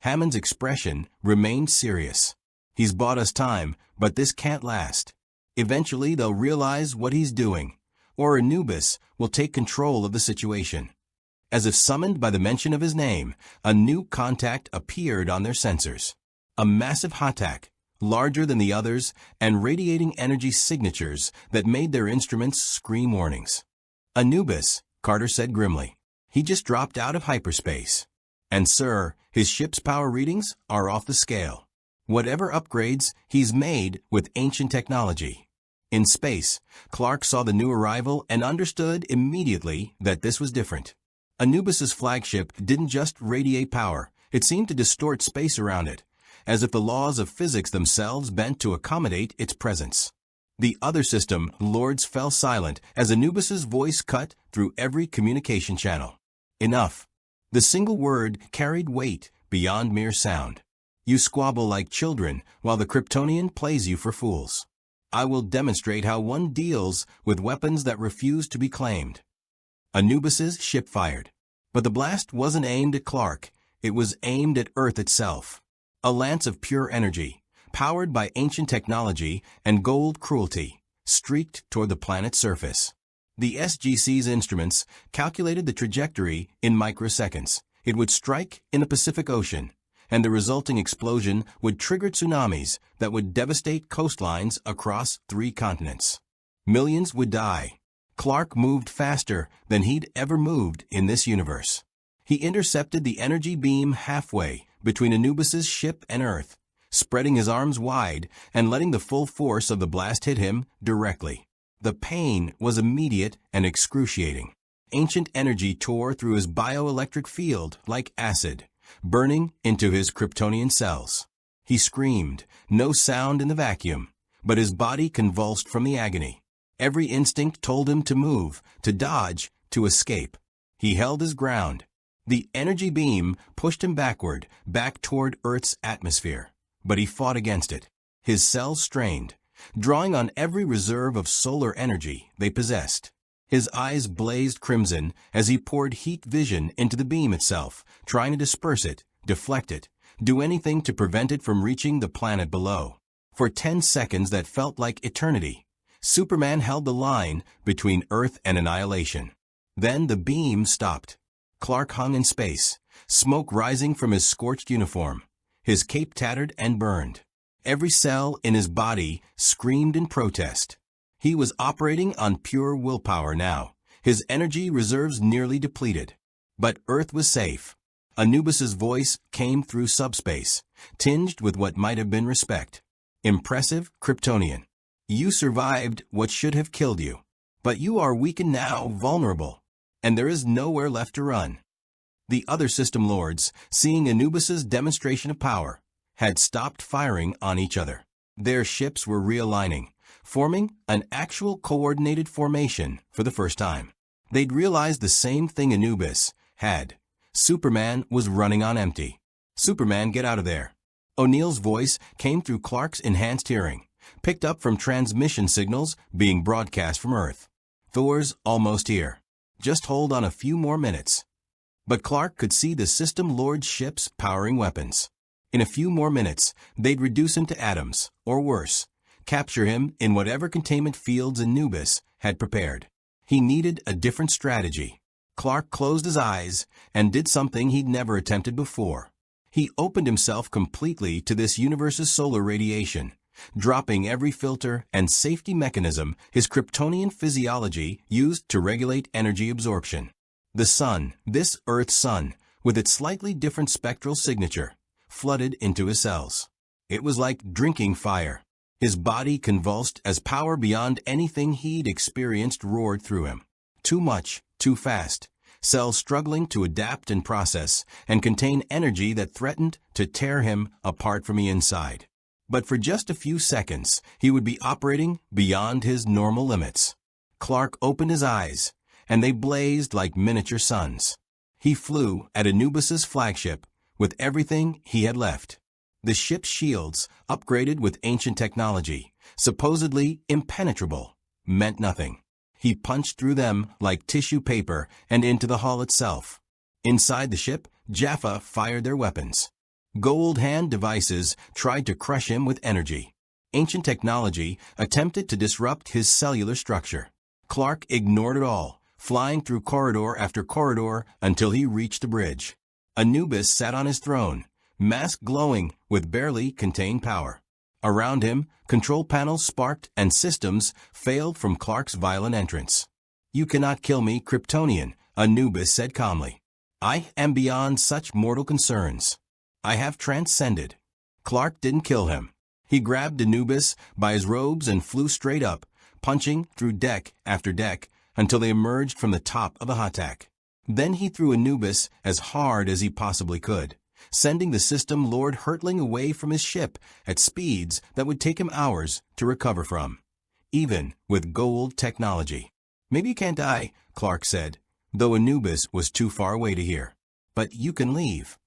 Hammond's expression remained serious. "He's bought us time, but this can't last. Eventually they'll realize what he's doing, or Anubis will take control of the situation." As if summoned by the mention of his name, a new contact appeared on their sensors. A massive hot-tack, larger than the others and radiating energy signatures that made their instruments scream warnings. "Anubis," Carter said grimly. "He just dropped out of hyperspace. And sir, his ship's power readings are off the scale. Whatever upgrades he's made with ancient technology." In space, Clark saw the new arrival and understood immediately that this was different. Anubis's flagship didn't just radiate power, it seemed to distort space around it, as if the laws of physics themselves bent to accommodate its presence. The other system lords fell silent as Anubis's voice cut through every communication channel. "Enough." The single word carried weight beyond mere sound. "You squabble like children while the Kryptonian plays you for fools. I will demonstrate how one deals with weapons that refuse to be claimed." Anubis's ship fired. But the blast wasn't aimed at Clark, it was aimed at Earth itself. A lance of pure energy, powered by ancient technology and Goa'uld cruelty, streaked toward the planet's surface. The SGC's instruments calculated the trajectory in microseconds. It would strike in the Pacific Ocean, and the resulting explosion would trigger tsunamis that would devastate coastlines across 3 continents. Millions would die. Clark moved faster than he'd ever moved in this universe. He intercepted the energy beam halfway between Anubis's ship and Earth, spreading his arms wide and letting the full force of the blast hit him directly. The pain was immediate and excruciating. Ancient energy tore through his bioelectric field like acid, burning into his Kryptonian cells. He screamed, no sound in the vacuum, but his body convulsed from the agony. Every instinct told him to move, to dodge, to escape. He held his ground. The energy beam pushed him backward, back toward Earth's atmosphere, but he fought against it. His cells strained, drawing on every reserve of solar energy they possessed. His eyes blazed crimson as he poured heat vision into the beam itself, trying to disperse it, deflect it, do anything to prevent it from reaching the planet below. For 10 seconds that felt like eternity, Superman held the line between Earth and annihilation. Then the beam stopped. Clark hung in space, smoke rising from his scorched uniform, his cape tattered and burned. Every cell in his body screamed in protest. He was operating on pure willpower now, his energy reserves nearly depleted. But Earth was safe. Anubis's voice came through subspace, tinged with what might have been respect. Impressive Kryptonian. You survived what should have killed you. But you are weakened now, vulnerable, and there is nowhere left to run. The other system lords, seeing Anubis's demonstration of power, had stopped firing on each other. Their ships were realigning, forming an actual coordinated formation for the first time. They'd realized the same thing Anubis had. Superman was running on empty. Superman, get out of there. O'Neill's voice came through Clark's enhanced hearing, picked up from transmission signals being broadcast from Earth. Thor's almost here. Just hold on a few more minutes. But Clark could see the System Lord's ships powering weapons. In a few more minutes, they'd reduce him to atoms, or worse, capture him in whatever containment fields Anubis had prepared. He needed a different strategy. Clark closed his eyes and did something he'd never attempted before. He opened himself completely to this universe's solar radiation, dropping every filter and safety mechanism his Kryptonian physiology used to regulate energy absorption. The sun, this Earth's sun, with its slightly different spectral signature, flooded into his cells. It was like drinking fire. His body convulsed as power beyond anything he'd experienced roared through him. Too much, too fast. Cells struggling to adapt and process and contain energy that threatened to tear him apart from the inside. But for just a few seconds, he would be operating beyond his normal limits. Clark opened his eyes, and they blazed like miniature suns. He flew at Anubis's flagship with everything he had left. The ship's shields, upgraded with ancient technology, supposedly impenetrable, meant nothing. He punched through them like tissue paper and into the hull itself. Inside the ship, Jaffa fired their weapons. Goa'uld hand devices tried to crush him with energy. Ancient technology attempted to disrupt his cellular structure. Clark ignored it all, flying through corridor after corridor until he reached the bridge. Anubis sat on his throne, mask glowing with barely contained power. Around him, control panels sparked and systems failed from Clark's violent entrance. "You cannot kill me, Kryptonian," Anubis said calmly. "I am beyond such mortal concerns. I have transcended." Clark didn't kill him. He grabbed Anubis by his robes and flew straight up, punching through deck after deck until they emerged from the top of the Hatak. Then he threw Anubis as hard as he possibly could, sending the System Lord hurtling away from his ship at speeds that would take him hours to recover from, even with Goa'uld technology. "Maybe you can't die," Clark said, though Anubis was too far away to hear. "But you can leave."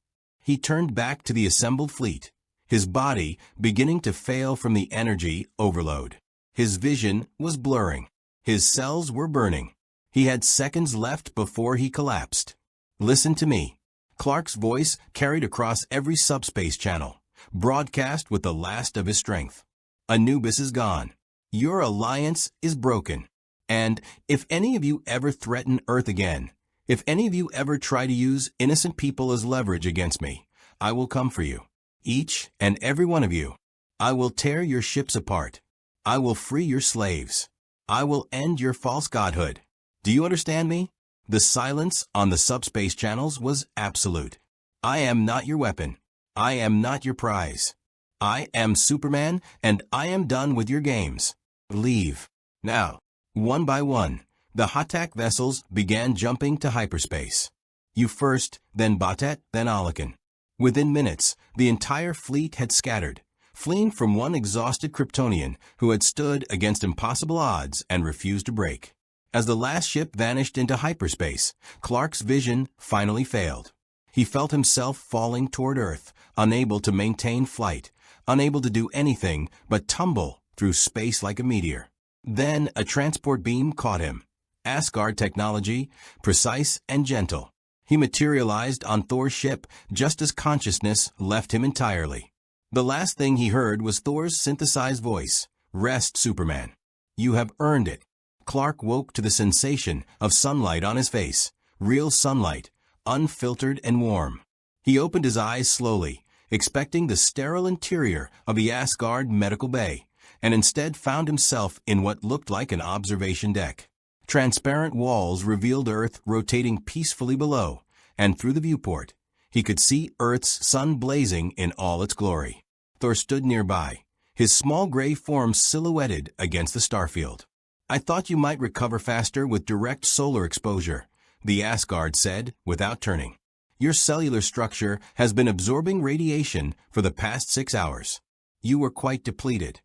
He turned back to the assembled fleet, his body beginning to fail from the energy overload. His vision was blurring. His cells were burning. He had seconds left before he collapsed. "Listen to me." Clark's voice carried across every subspace channel, broadcast with the last of his strength. "Anubis is gone. Your alliance is broken. And if any of you ever threaten Earth again, if any of you ever try to use innocent people as leverage against me, I will come for you. Each and every one of you. I will tear your ships apart. I will free your slaves. I will end your false godhood. Do you understand me?" The silence on the subspace channels was absolute. "I am not your weapon. I am not your prize. I am Superman, and I am done with your games. Leave. Now." One by one, the Hatak vessels began jumping to hyperspace. You first, then Batet, then Alakan. Within minutes, the entire fleet had scattered, fleeing from one exhausted Kryptonian who had stood against impossible odds and refused to break. As the last ship vanished into hyperspace, Clark's vision finally failed. He felt himself falling toward Earth, unable to maintain flight, unable to do anything but tumble through space like a meteor. Then a transport beam caught him. Ascgard technology, precise and gentle. He materialized on Thor's ship just as consciousness left him entirely. The last thing he heard was Thor's synthesized voice. "Rest, Superman. You have earned it." Clark woke to the sensation of sunlight on his face, real sunlight, unfiltered and warm. He opened his eyes slowly, expecting the sterile interior of the Ascgard medical bay, and instead found himself in what looked like an observation deck. Transparent walls revealed Earth rotating peacefully below, and through the viewport, he could see Earth's sun blazing in all its glory. Thor stood nearby, his small gray form silhouetted against the starfield. "I thought you might recover faster with direct solar exposure," the Ascgard said without turning. "Your cellular structure has been absorbing radiation for the past 6 hours. You were quite depleted."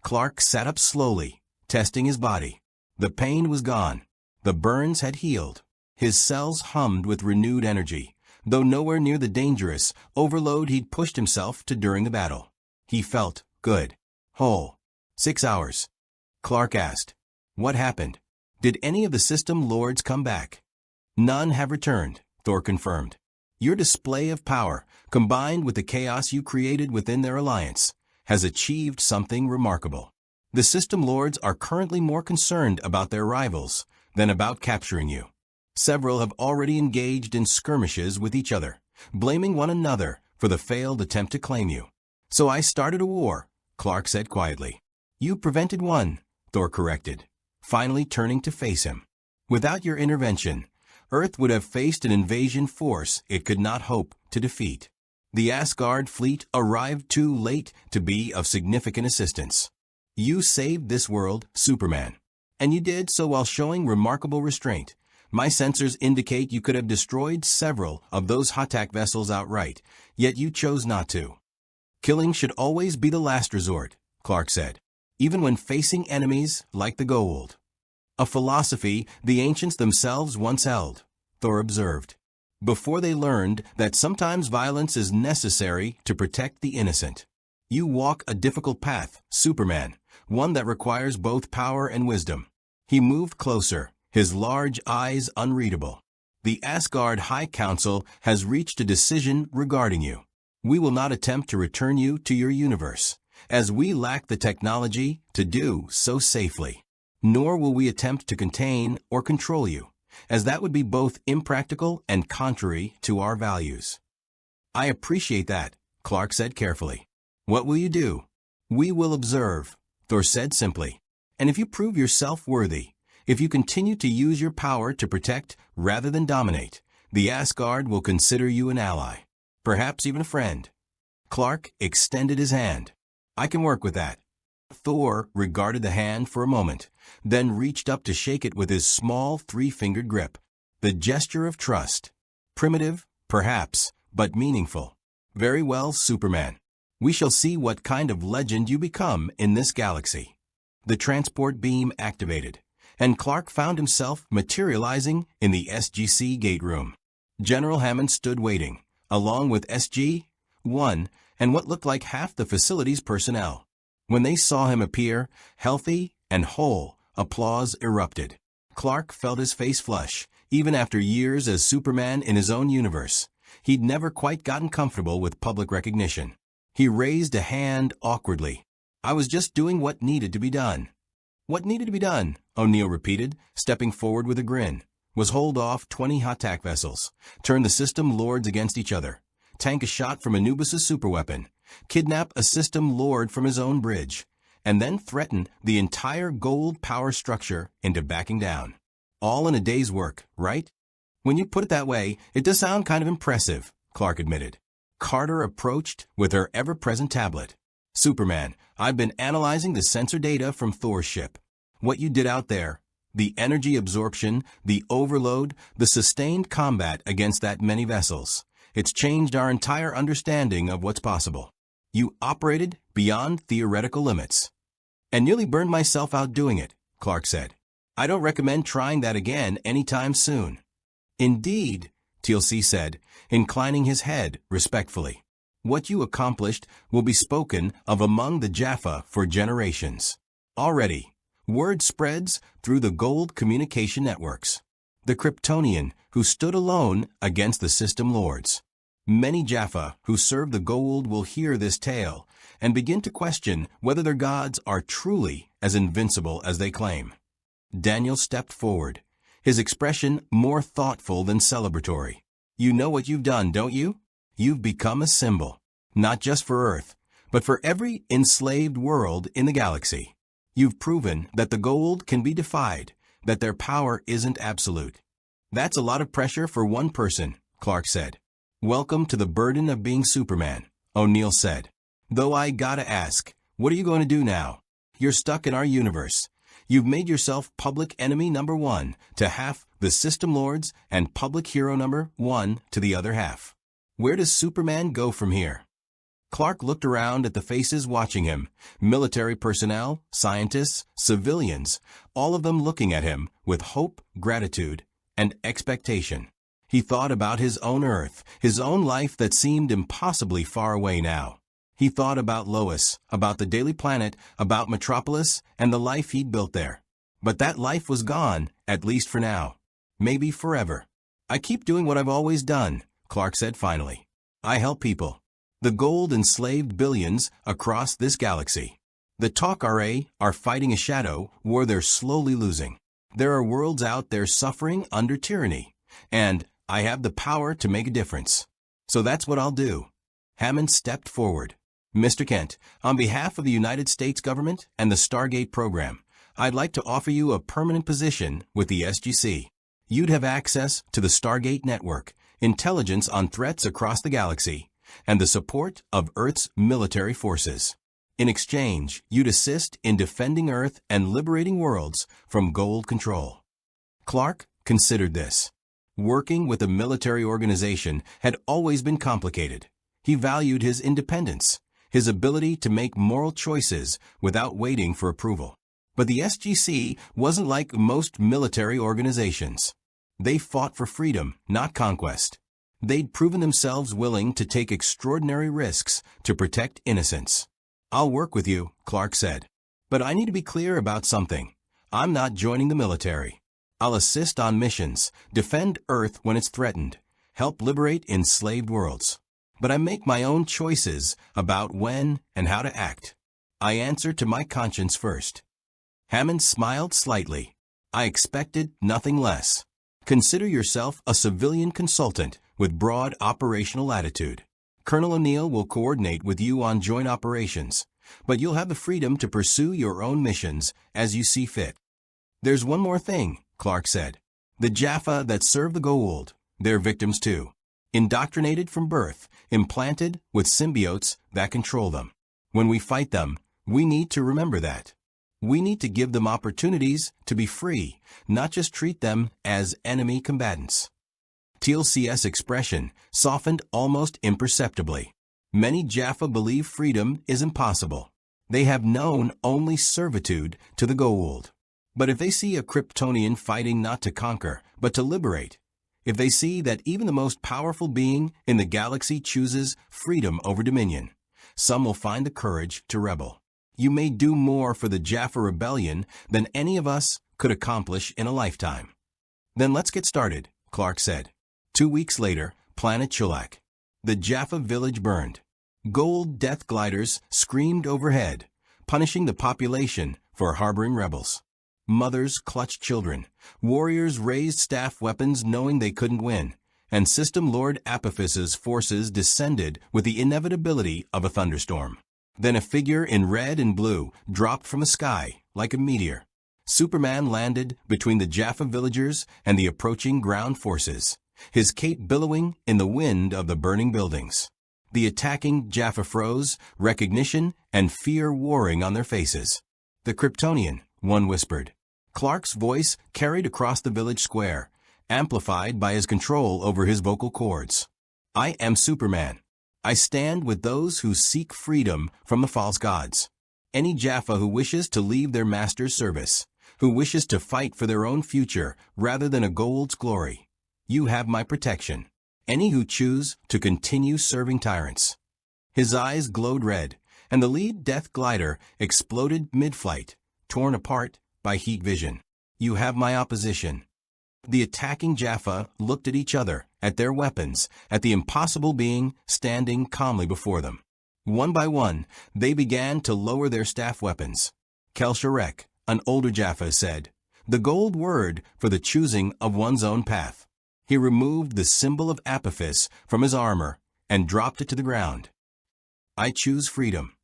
Clark sat up slowly, testing his body. The pain was gone. The burns had healed. His cells hummed with renewed energy, though nowhere near the dangerous overload he'd pushed himself to during the battle. He felt good. Whole. 6 hours. Clark asked. What happened? Did any of the system lords come back? None have returned, Thor confirmed. Your display of power, combined with the chaos you created within their alliance, has achieved something remarkable. The system lords are currently more concerned about their rivals than about capturing you. Several have already engaged in skirmishes with each other, blaming one another for the failed attempt to claim you. So I started a war, Clark said quietly. You prevented one, Thor corrected, finally turning to face him. Without your intervention, Earth would have faced an invasion force it could not hope to defeat. The Asgard fleet arrived too late to be of significant assistance. You saved this world, Superman. And you did so while showing remarkable restraint. My sensors indicate you could have destroyed several of those Hatak vessels outright, yet you chose not to. Killing should always be the last resort, Clark said, even when facing enemies like the Goa'uld. A philosophy the ancients themselves once held, Thor observed, before they learned that sometimes violence is necessary to protect the innocent. You walk a difficult path, Superman, one that requires both power and wisdom. He moved closer, his large eyes unreadable. The Asgard High Council has reached a decision regarding you. We will not attempt to return you to your universe, as we lack the technology to do so safely. Nor will we attempt to contain or control you, as that would be both impractical and contrary to our values. I appreciate that, Clark said carefully. What will you do? We will observe, Thor said simply. And if you prove yourself worthy, if you continue to use your power to protect rather than dominate, the Asgard will consider you an ally, perhaps even a friend. Clark extended his hand. I can work with that. Thor regarded the hand for a moment, then reached up to shake it with his small 3-fingered grip. The gesture of trust. Primitive, perhaps, but meaningful. Very well, Superman. We shall see what kind of legend you become in this galaxy. The transport beam activated, and Clark found himself materializing in the SGC gate room. General Hammond stood waiting, along with SG-1 and what looked like half the facility's personnel. When they saw him appear, healthy and whole, applause erupted. Clark felt his face flush, even after years as Superman in his own universe. He'd never quite gotten comfortable with public recognition. He raised a hand awkwardly. I was just doing what needed to be done. What needed to be done, O'Neill repeated, stepping forward with a grin, was hold off 20 Hatak vessels, turn the system lords against each other, tank a shot from Anubis' superweapon, kidnap a system lord from his own bridge, and then threaten the entire Goa'uld power structure into backing down. All in a day's work, right? When you put it that way, it does sound kind of impressive, Clark admitted. Carter approached with her ever-present tablet. Superman, I've been analyzing the sensor data from Thor's ship. What you did out there, the energy absorption, the overload, the sustained combat against that many vessels, it's changed our entire understanding of what's possible. You operated beyond theoretical limits. And nearly burned myself out doing it, Clark said. I don't recommend trying that again anytime soon. Indeed, TLC said, inclining his head respectfully. What you accomplished will be spoken of among the Jaffa for generations. Already, word spreads through the Goa'uld communication networks. The Kryptonian who stood alone against the system lords. Many Jaffa who serve the Goa'uld will hear this tale and begin to question whether their gods are truly as invincible as they claim. Daniel stepped forward, his expression more thoughtful than celebratory. You know what you've done, don't you? You've become a symbol, not just for Earth, but for every enslaved world in the galaxy. You've proven that the Goa'uld can be defied, that their power isn't absolute. That's a lot of pressure for one person, Clark said. Welcome to the burden of being Superman, O'Neill said. Though I gotta ask, what are you going to do now? You're stuck in our universe. You've made yourself public enemy number 1 to half the system lords and public hero number 1 to the other half. Where does Superman go from here? Clark looked around at the faces watching him, military personnel, scientists, civilians, all of them looking at him with hope, gratitude, and expectation. He thought about his own Earth, his own life that seemed impossibly far away now. He thought about Lois, about the Daily Planet, about Metropolis, and the life he'd built there. But that life was gone, at least for now. Maybe forever. "I keep doing what I've always done," Clark said finally. "I help people. The Goa'uld enslaved billions across this galaxy. The Tal'Kar are fighting a shadow war they're slowly losing. There are worlds out there suffering under tyranny. And I have the power to make a difference. So that's what I'll do." Hammond stepped forward. "Mr. Kent, on behalf of the United States government and the Stargate program, I'd like to offer you a permanent position with the SGC. You'd have access to the Stargate network, intelligence on threats across the galaxy, and the support of Earth's military forces. In exchange, you'd assist in defending Earth and liberating worlds from Goa'uld control." Clark considered this. Working with a military organization had always been complicated. He valued his independence, his ability to make moral choices without waiting for approval. But the SGC wasn't like most military organizations. They fought for freedom, not conquest. They'd proven themselves willing to take extraordinary risks to protect innocence. "I'll work with you," Clark said. "But I need to be clear about something. I'm not joining the military. I'll assist on missions, defend Earth when it's threatened, help liberate enslaved worlds. But I make my own choices about when and how to act. I answer to my conscience first." Hammond smiled slightly. "I expected nothing less. Consider yourself a civilian consultant with broad operational latitude. Colonel O'Neill will coordinate with you on joint operations, but you'll have the freedom to pursue your own missions as you see fit." "There's one more thing," Clark said. "The Jaffa that serve the Goa'uld, they're victims too. Indoctrinated from birth, implanted with symbiotes that control them. When we fight them, we need to remember that. We need to give them opportunities to be free, not just treat them as enemy combatants." TLC's expression softened almost imperceptibly. Many Jaffa believe freedom is impossible. They have known only servitude to the Goa'uld. But if they see a Kryptonian fighting not to conquer, but to liberate, if they see that even the most powerful being in the galaxy chooses freedom over dominion, some will find the courage to rebel. You may do more for the Jaffa rebellion than any of us could accomplish in a lifetime. "Then let's get started," Clark said. 2 weeks later, planet Chulak. The Jaffa village burned. Goa'uld death gliders screamed overhead, punishing the population for harboring rebels. Mothers clutched children. Warriors raised staff weapons knowing they couldn't win. And System Lord Apophis's forces descended with the inevitability of a thunderstorm. Then a figure in red and blue dropped from the sky like a meteor. Superman landed between the Jaffa villagers and the approaching ground forces, his cape billowing in the wind of the burning buildings. The attacking Jaffa froze, recognition and fear warring on their faces. "The Kryptonian," one whispered. Clark's voice carried across the village square, amplified by his control over his vocal cords. "I am Superman. I stand with those who seek freedom from the false gods. Any Jaffa who wishes to leave their master's service, who wishes to fight for their own future rather than a Goa'uld's glory, you have my protection. Any who choose to continue serving tyrants." His eyes glowed red, and the lead death glider exploded mid-flight, torn apart by heat vision. "You have my opposition." The attacking Jaffa looked at each other, at their weapons, at the impossible being standing calmly before them. One by one, they began to lower their staff weapons. Kel-Sharek, an older Jaffa, said, the Goa'uld word for the choosing of one's own path. He removed the symbol of Apophis from his armor and dropped it to the ground. "I choose freedom."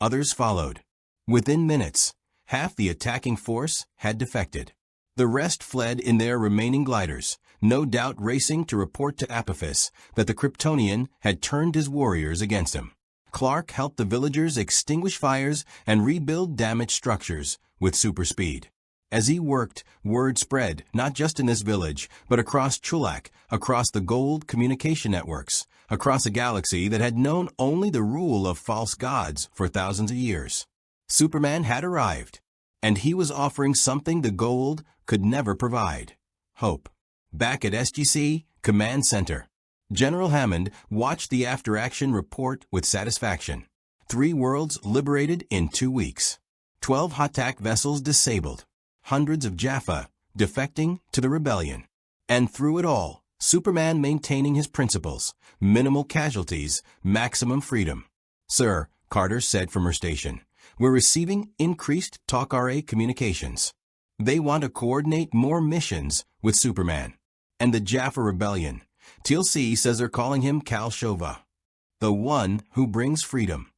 Others followed. Within minutes, half the attacking force had defected. The rest fled in their remaining gliders, no doubt racing to report to Apophis that the Kryptonian had turned his warriors against him. Clark helped the villagers extinguish fires and rebuild damaged structures with super speed. As he worked, word spread, not just in this village, but across Chulak, across the Goa'uld communication networks, across a galaxy that had known only the rule of false gods for thousands of years. Superman had arrived, and he was offering something the Goa'uld could never provide: hope. Back at SGC, Command Center. General Hammond watched the after-action report with satisfaction. 3 worlds liberated in 2 weeks. 12 Hatak vessels disabled. Hundreds of Jaffa defecting to the rebellion. And through it all, Superman maintaining his principles, minimal casualties, maximum freedom. "Sir," Carter said from her station, "we're receiving increased TalkRA communications. They want to coordinate more missions with Superman. And the Jaffa Rebellion. TLC says they're calling him Kal Shova, the one who brings freedom.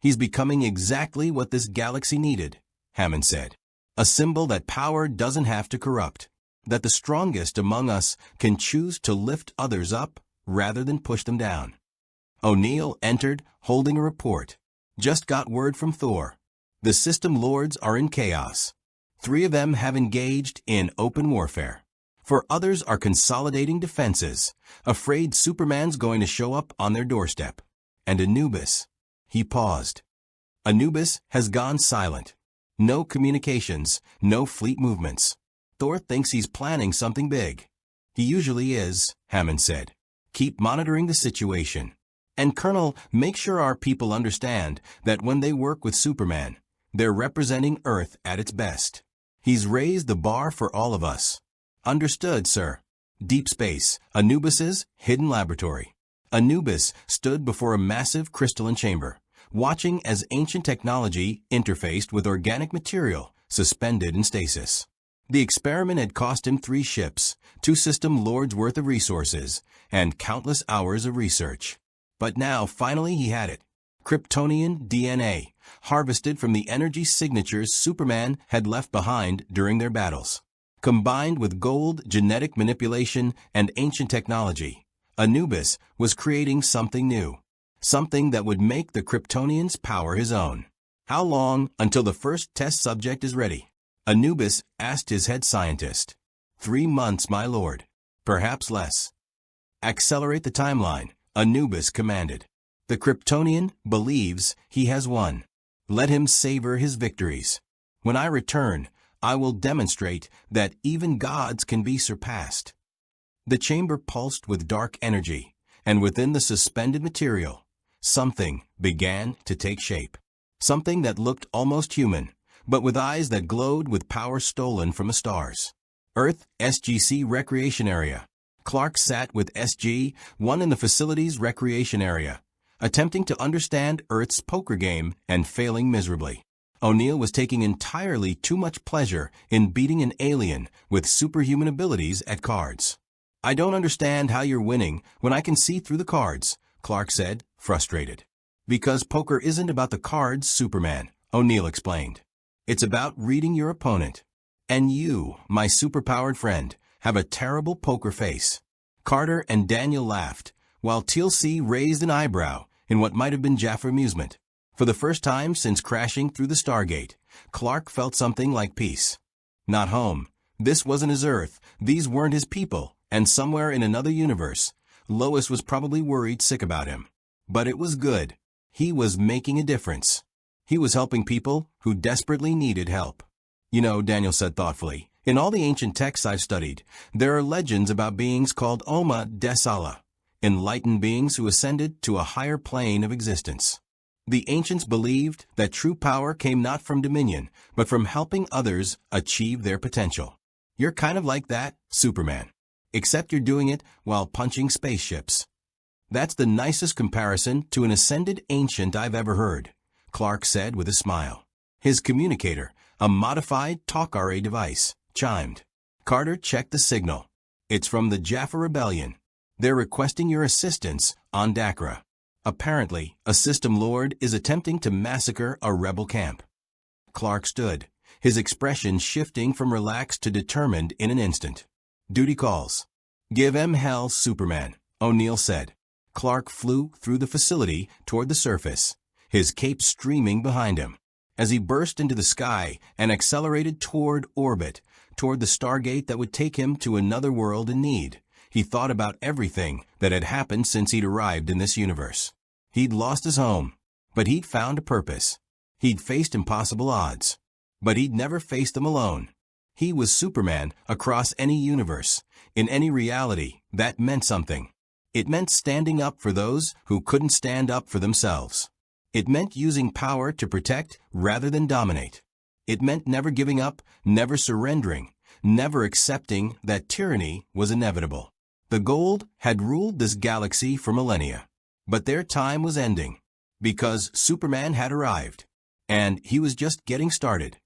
He's becoming exactly what this galaxy needed," Hammond said. "A symbol that power doesn't have to corrupt, that the strongest among us can choose to lift others up rather than push them down." O'Neill entered, holding a report. "Just got word from Thor. The system lords are in chaos. 3 of them have engaged in open warfare. 4 others are consolidating defenses, afraid Superman's going to show up on their doorstep. And Anubis." He paused. "Anubis has gone silent. No communications, no fleet movements. Thor thinks he's planning something big." "He usually is," Hammond said. "Keep monitoring the situation. And Colonel, make sure our people understand that when they work with Superman, they're representing Earth at its best. He's raised the bar for all of us." "Understood, sir." Deep space, Anubis's hidden laboratory. Anubis stood before a massive crystalline chamber, watching as ancient technology interfaced with organic material suspended in stasis. The experiment had cost him 3 ships, 2 system lords' worth of resources, and countless hours of research. But now, finally, he had it. Kryptonian DNA, harvested from the energy signatures Superman had left behind during their battles. Combined with Goa'uld genetic manipulation and ancient technology, Anubis was creating something new. Something that would make the Kryptonians' power his own. "How long until the first test subject is ready?" Anubis asked his head scientist. 3 months, my lord. Perhaps less." "Accelerate the timeline," Anubis commanded. "The Kryptonian believes he has won. Let him savor his victories. When I return, I will demonstrate that even gods can be surpassed." The chamber pulsed with dark energy, and within the suspended material, something began to take shape. Something that looked almost human, but with eyes that glowed with power stolen from the stars. Earth SGC Recreation Area. Clark sat with SG-1 in the facility's recreation area, attempting to understand Earth's poker game and failing miserably. O'Neill was taking entirely too much pleasure in beating an alien with superhuman abilities at cards. "I don't understand how you're winning when I can see through the cards," Clark said, frustrated. "Because poker isn't about the cards, Superman," O'Neill explained. "It's about reading your opponent. And you, my superpowered friend, have a terrible poker face." Carter and Daniel laughed, while TLC raised an eyebrow in what might have been Jaffa amusement. For the first time since crashing through the Stargate, Clark felt something like peace. Not home. This wasn't his Earth. These weren't his people. And somewhere in another universe, Lois was probably worried sick about him. But it was good. He was making a difference. He was helping people who desperately needed help. "You know," Daniel said thoughtfully, "in all the ancient texts I've studied, there are legends about beings called Oma Desala, enlightened beings who ascended to a higher plane of existence. The ancients believed that true power came not from dominion, but from helping others achieve their potential. You're kind of like that, Superman. Except you're doing it while punching spaceships." "That's the nicest comparison to an ascended ancient I've ever heard," Clark said with a smile. His communicator, a modified TalkRA device, chimed. Carter checked the signal. "It's from the Jaffa Rebellion. They're requesting your assistance on Dakra. Apparently, a system lord is attempting to massacre a rebel camp." Clark stood, his expression shifting from relaxed to determined in an instant. "Duty calls." "Give 'em hell, Superman," O'Neill said. Clark flew through the facility toward the surface, his cape streaming behind him. As he burst into the sky and accelerated toward orbit, toward the Stargate that would take him to another world in need, he thought about everything that had happened since he'd arrived in this universe. He'd lost his home, but he'd found a purpose. He'd faced impossible odds, but he'd never faced them alone. He was Superman across any universe. In any reality, that meant something. It meant standing up for those who couldn't stand up for themselves. It meant using power to protect rather than dominate. It meant never giving up, never surrendering, never accepting that tyranny was inevitable. The Goa'uld had ruled this galaxy for millennia. But their time was ending, because Superman had arrived, and he was just getting started.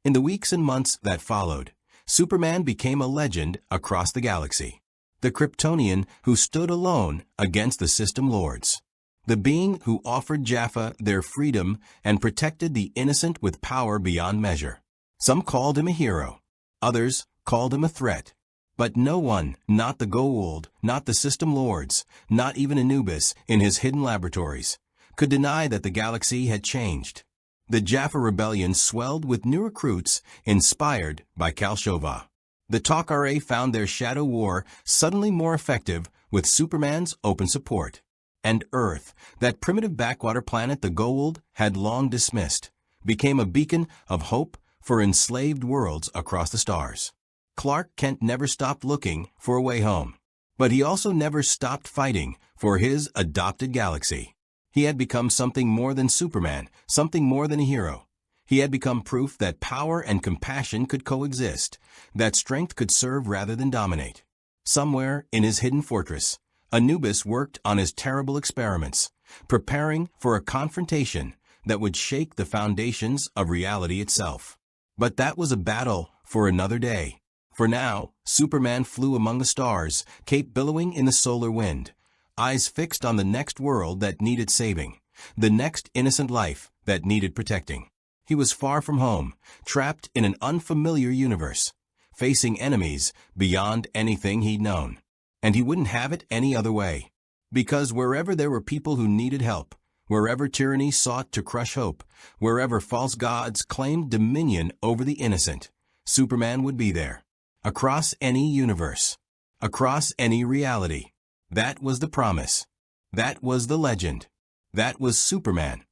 In the weeks and months that followed, Superman became a legend across the galaxy. The Kryptonian who stood alone against the system lords. The being who offered Jaffa their freedom and protected the innocent with power beyond measure. Some called him a hero. Others called him a threat. But no one, not the Goa'uld, not the system lords, not even Anubis in his hidden laboratories, could deny that the galaxy had changed. The Jaffa rebellion swelled with new recruits inspired by Kalshova. The Tok'ra found their shadow war suddenly more effective with Superman's open support. And Earth, that primitive backwater planet the Goa'uld had long dismissed, became a beacon of hope for enslaved worlds across the stars. Clark Kent never stopped looking for a way home. But he also never stopped fighting for his adopted galaxy. He had become something more than Superman, something more than a hero. He had become proof that power and compassion could coexist, that strength could serve rather than dominate. Somewhere in his hidden fortress, Anubis worked on his terrible experiments, preparing for a confrontation that would shake the foundations of reality itself. But that was a battle for another day. For now, Superman flew among the stars, cape billowing in the solar wind, eyes fixed on the next world that needed saving, the next innocent life that needed protecting. He was far from home, trapped in an unfamiliar universe, facing enemies beyond anything he'd known. And he wouldn't have it any other way. Because wherever there were people who needed help, wherever tyranny sought to crush hope, wherever false gods claimed dominion over the innocent, Superman would be there. Across any universe. Across any reality. That was the promise. That was the legend. That was Superman.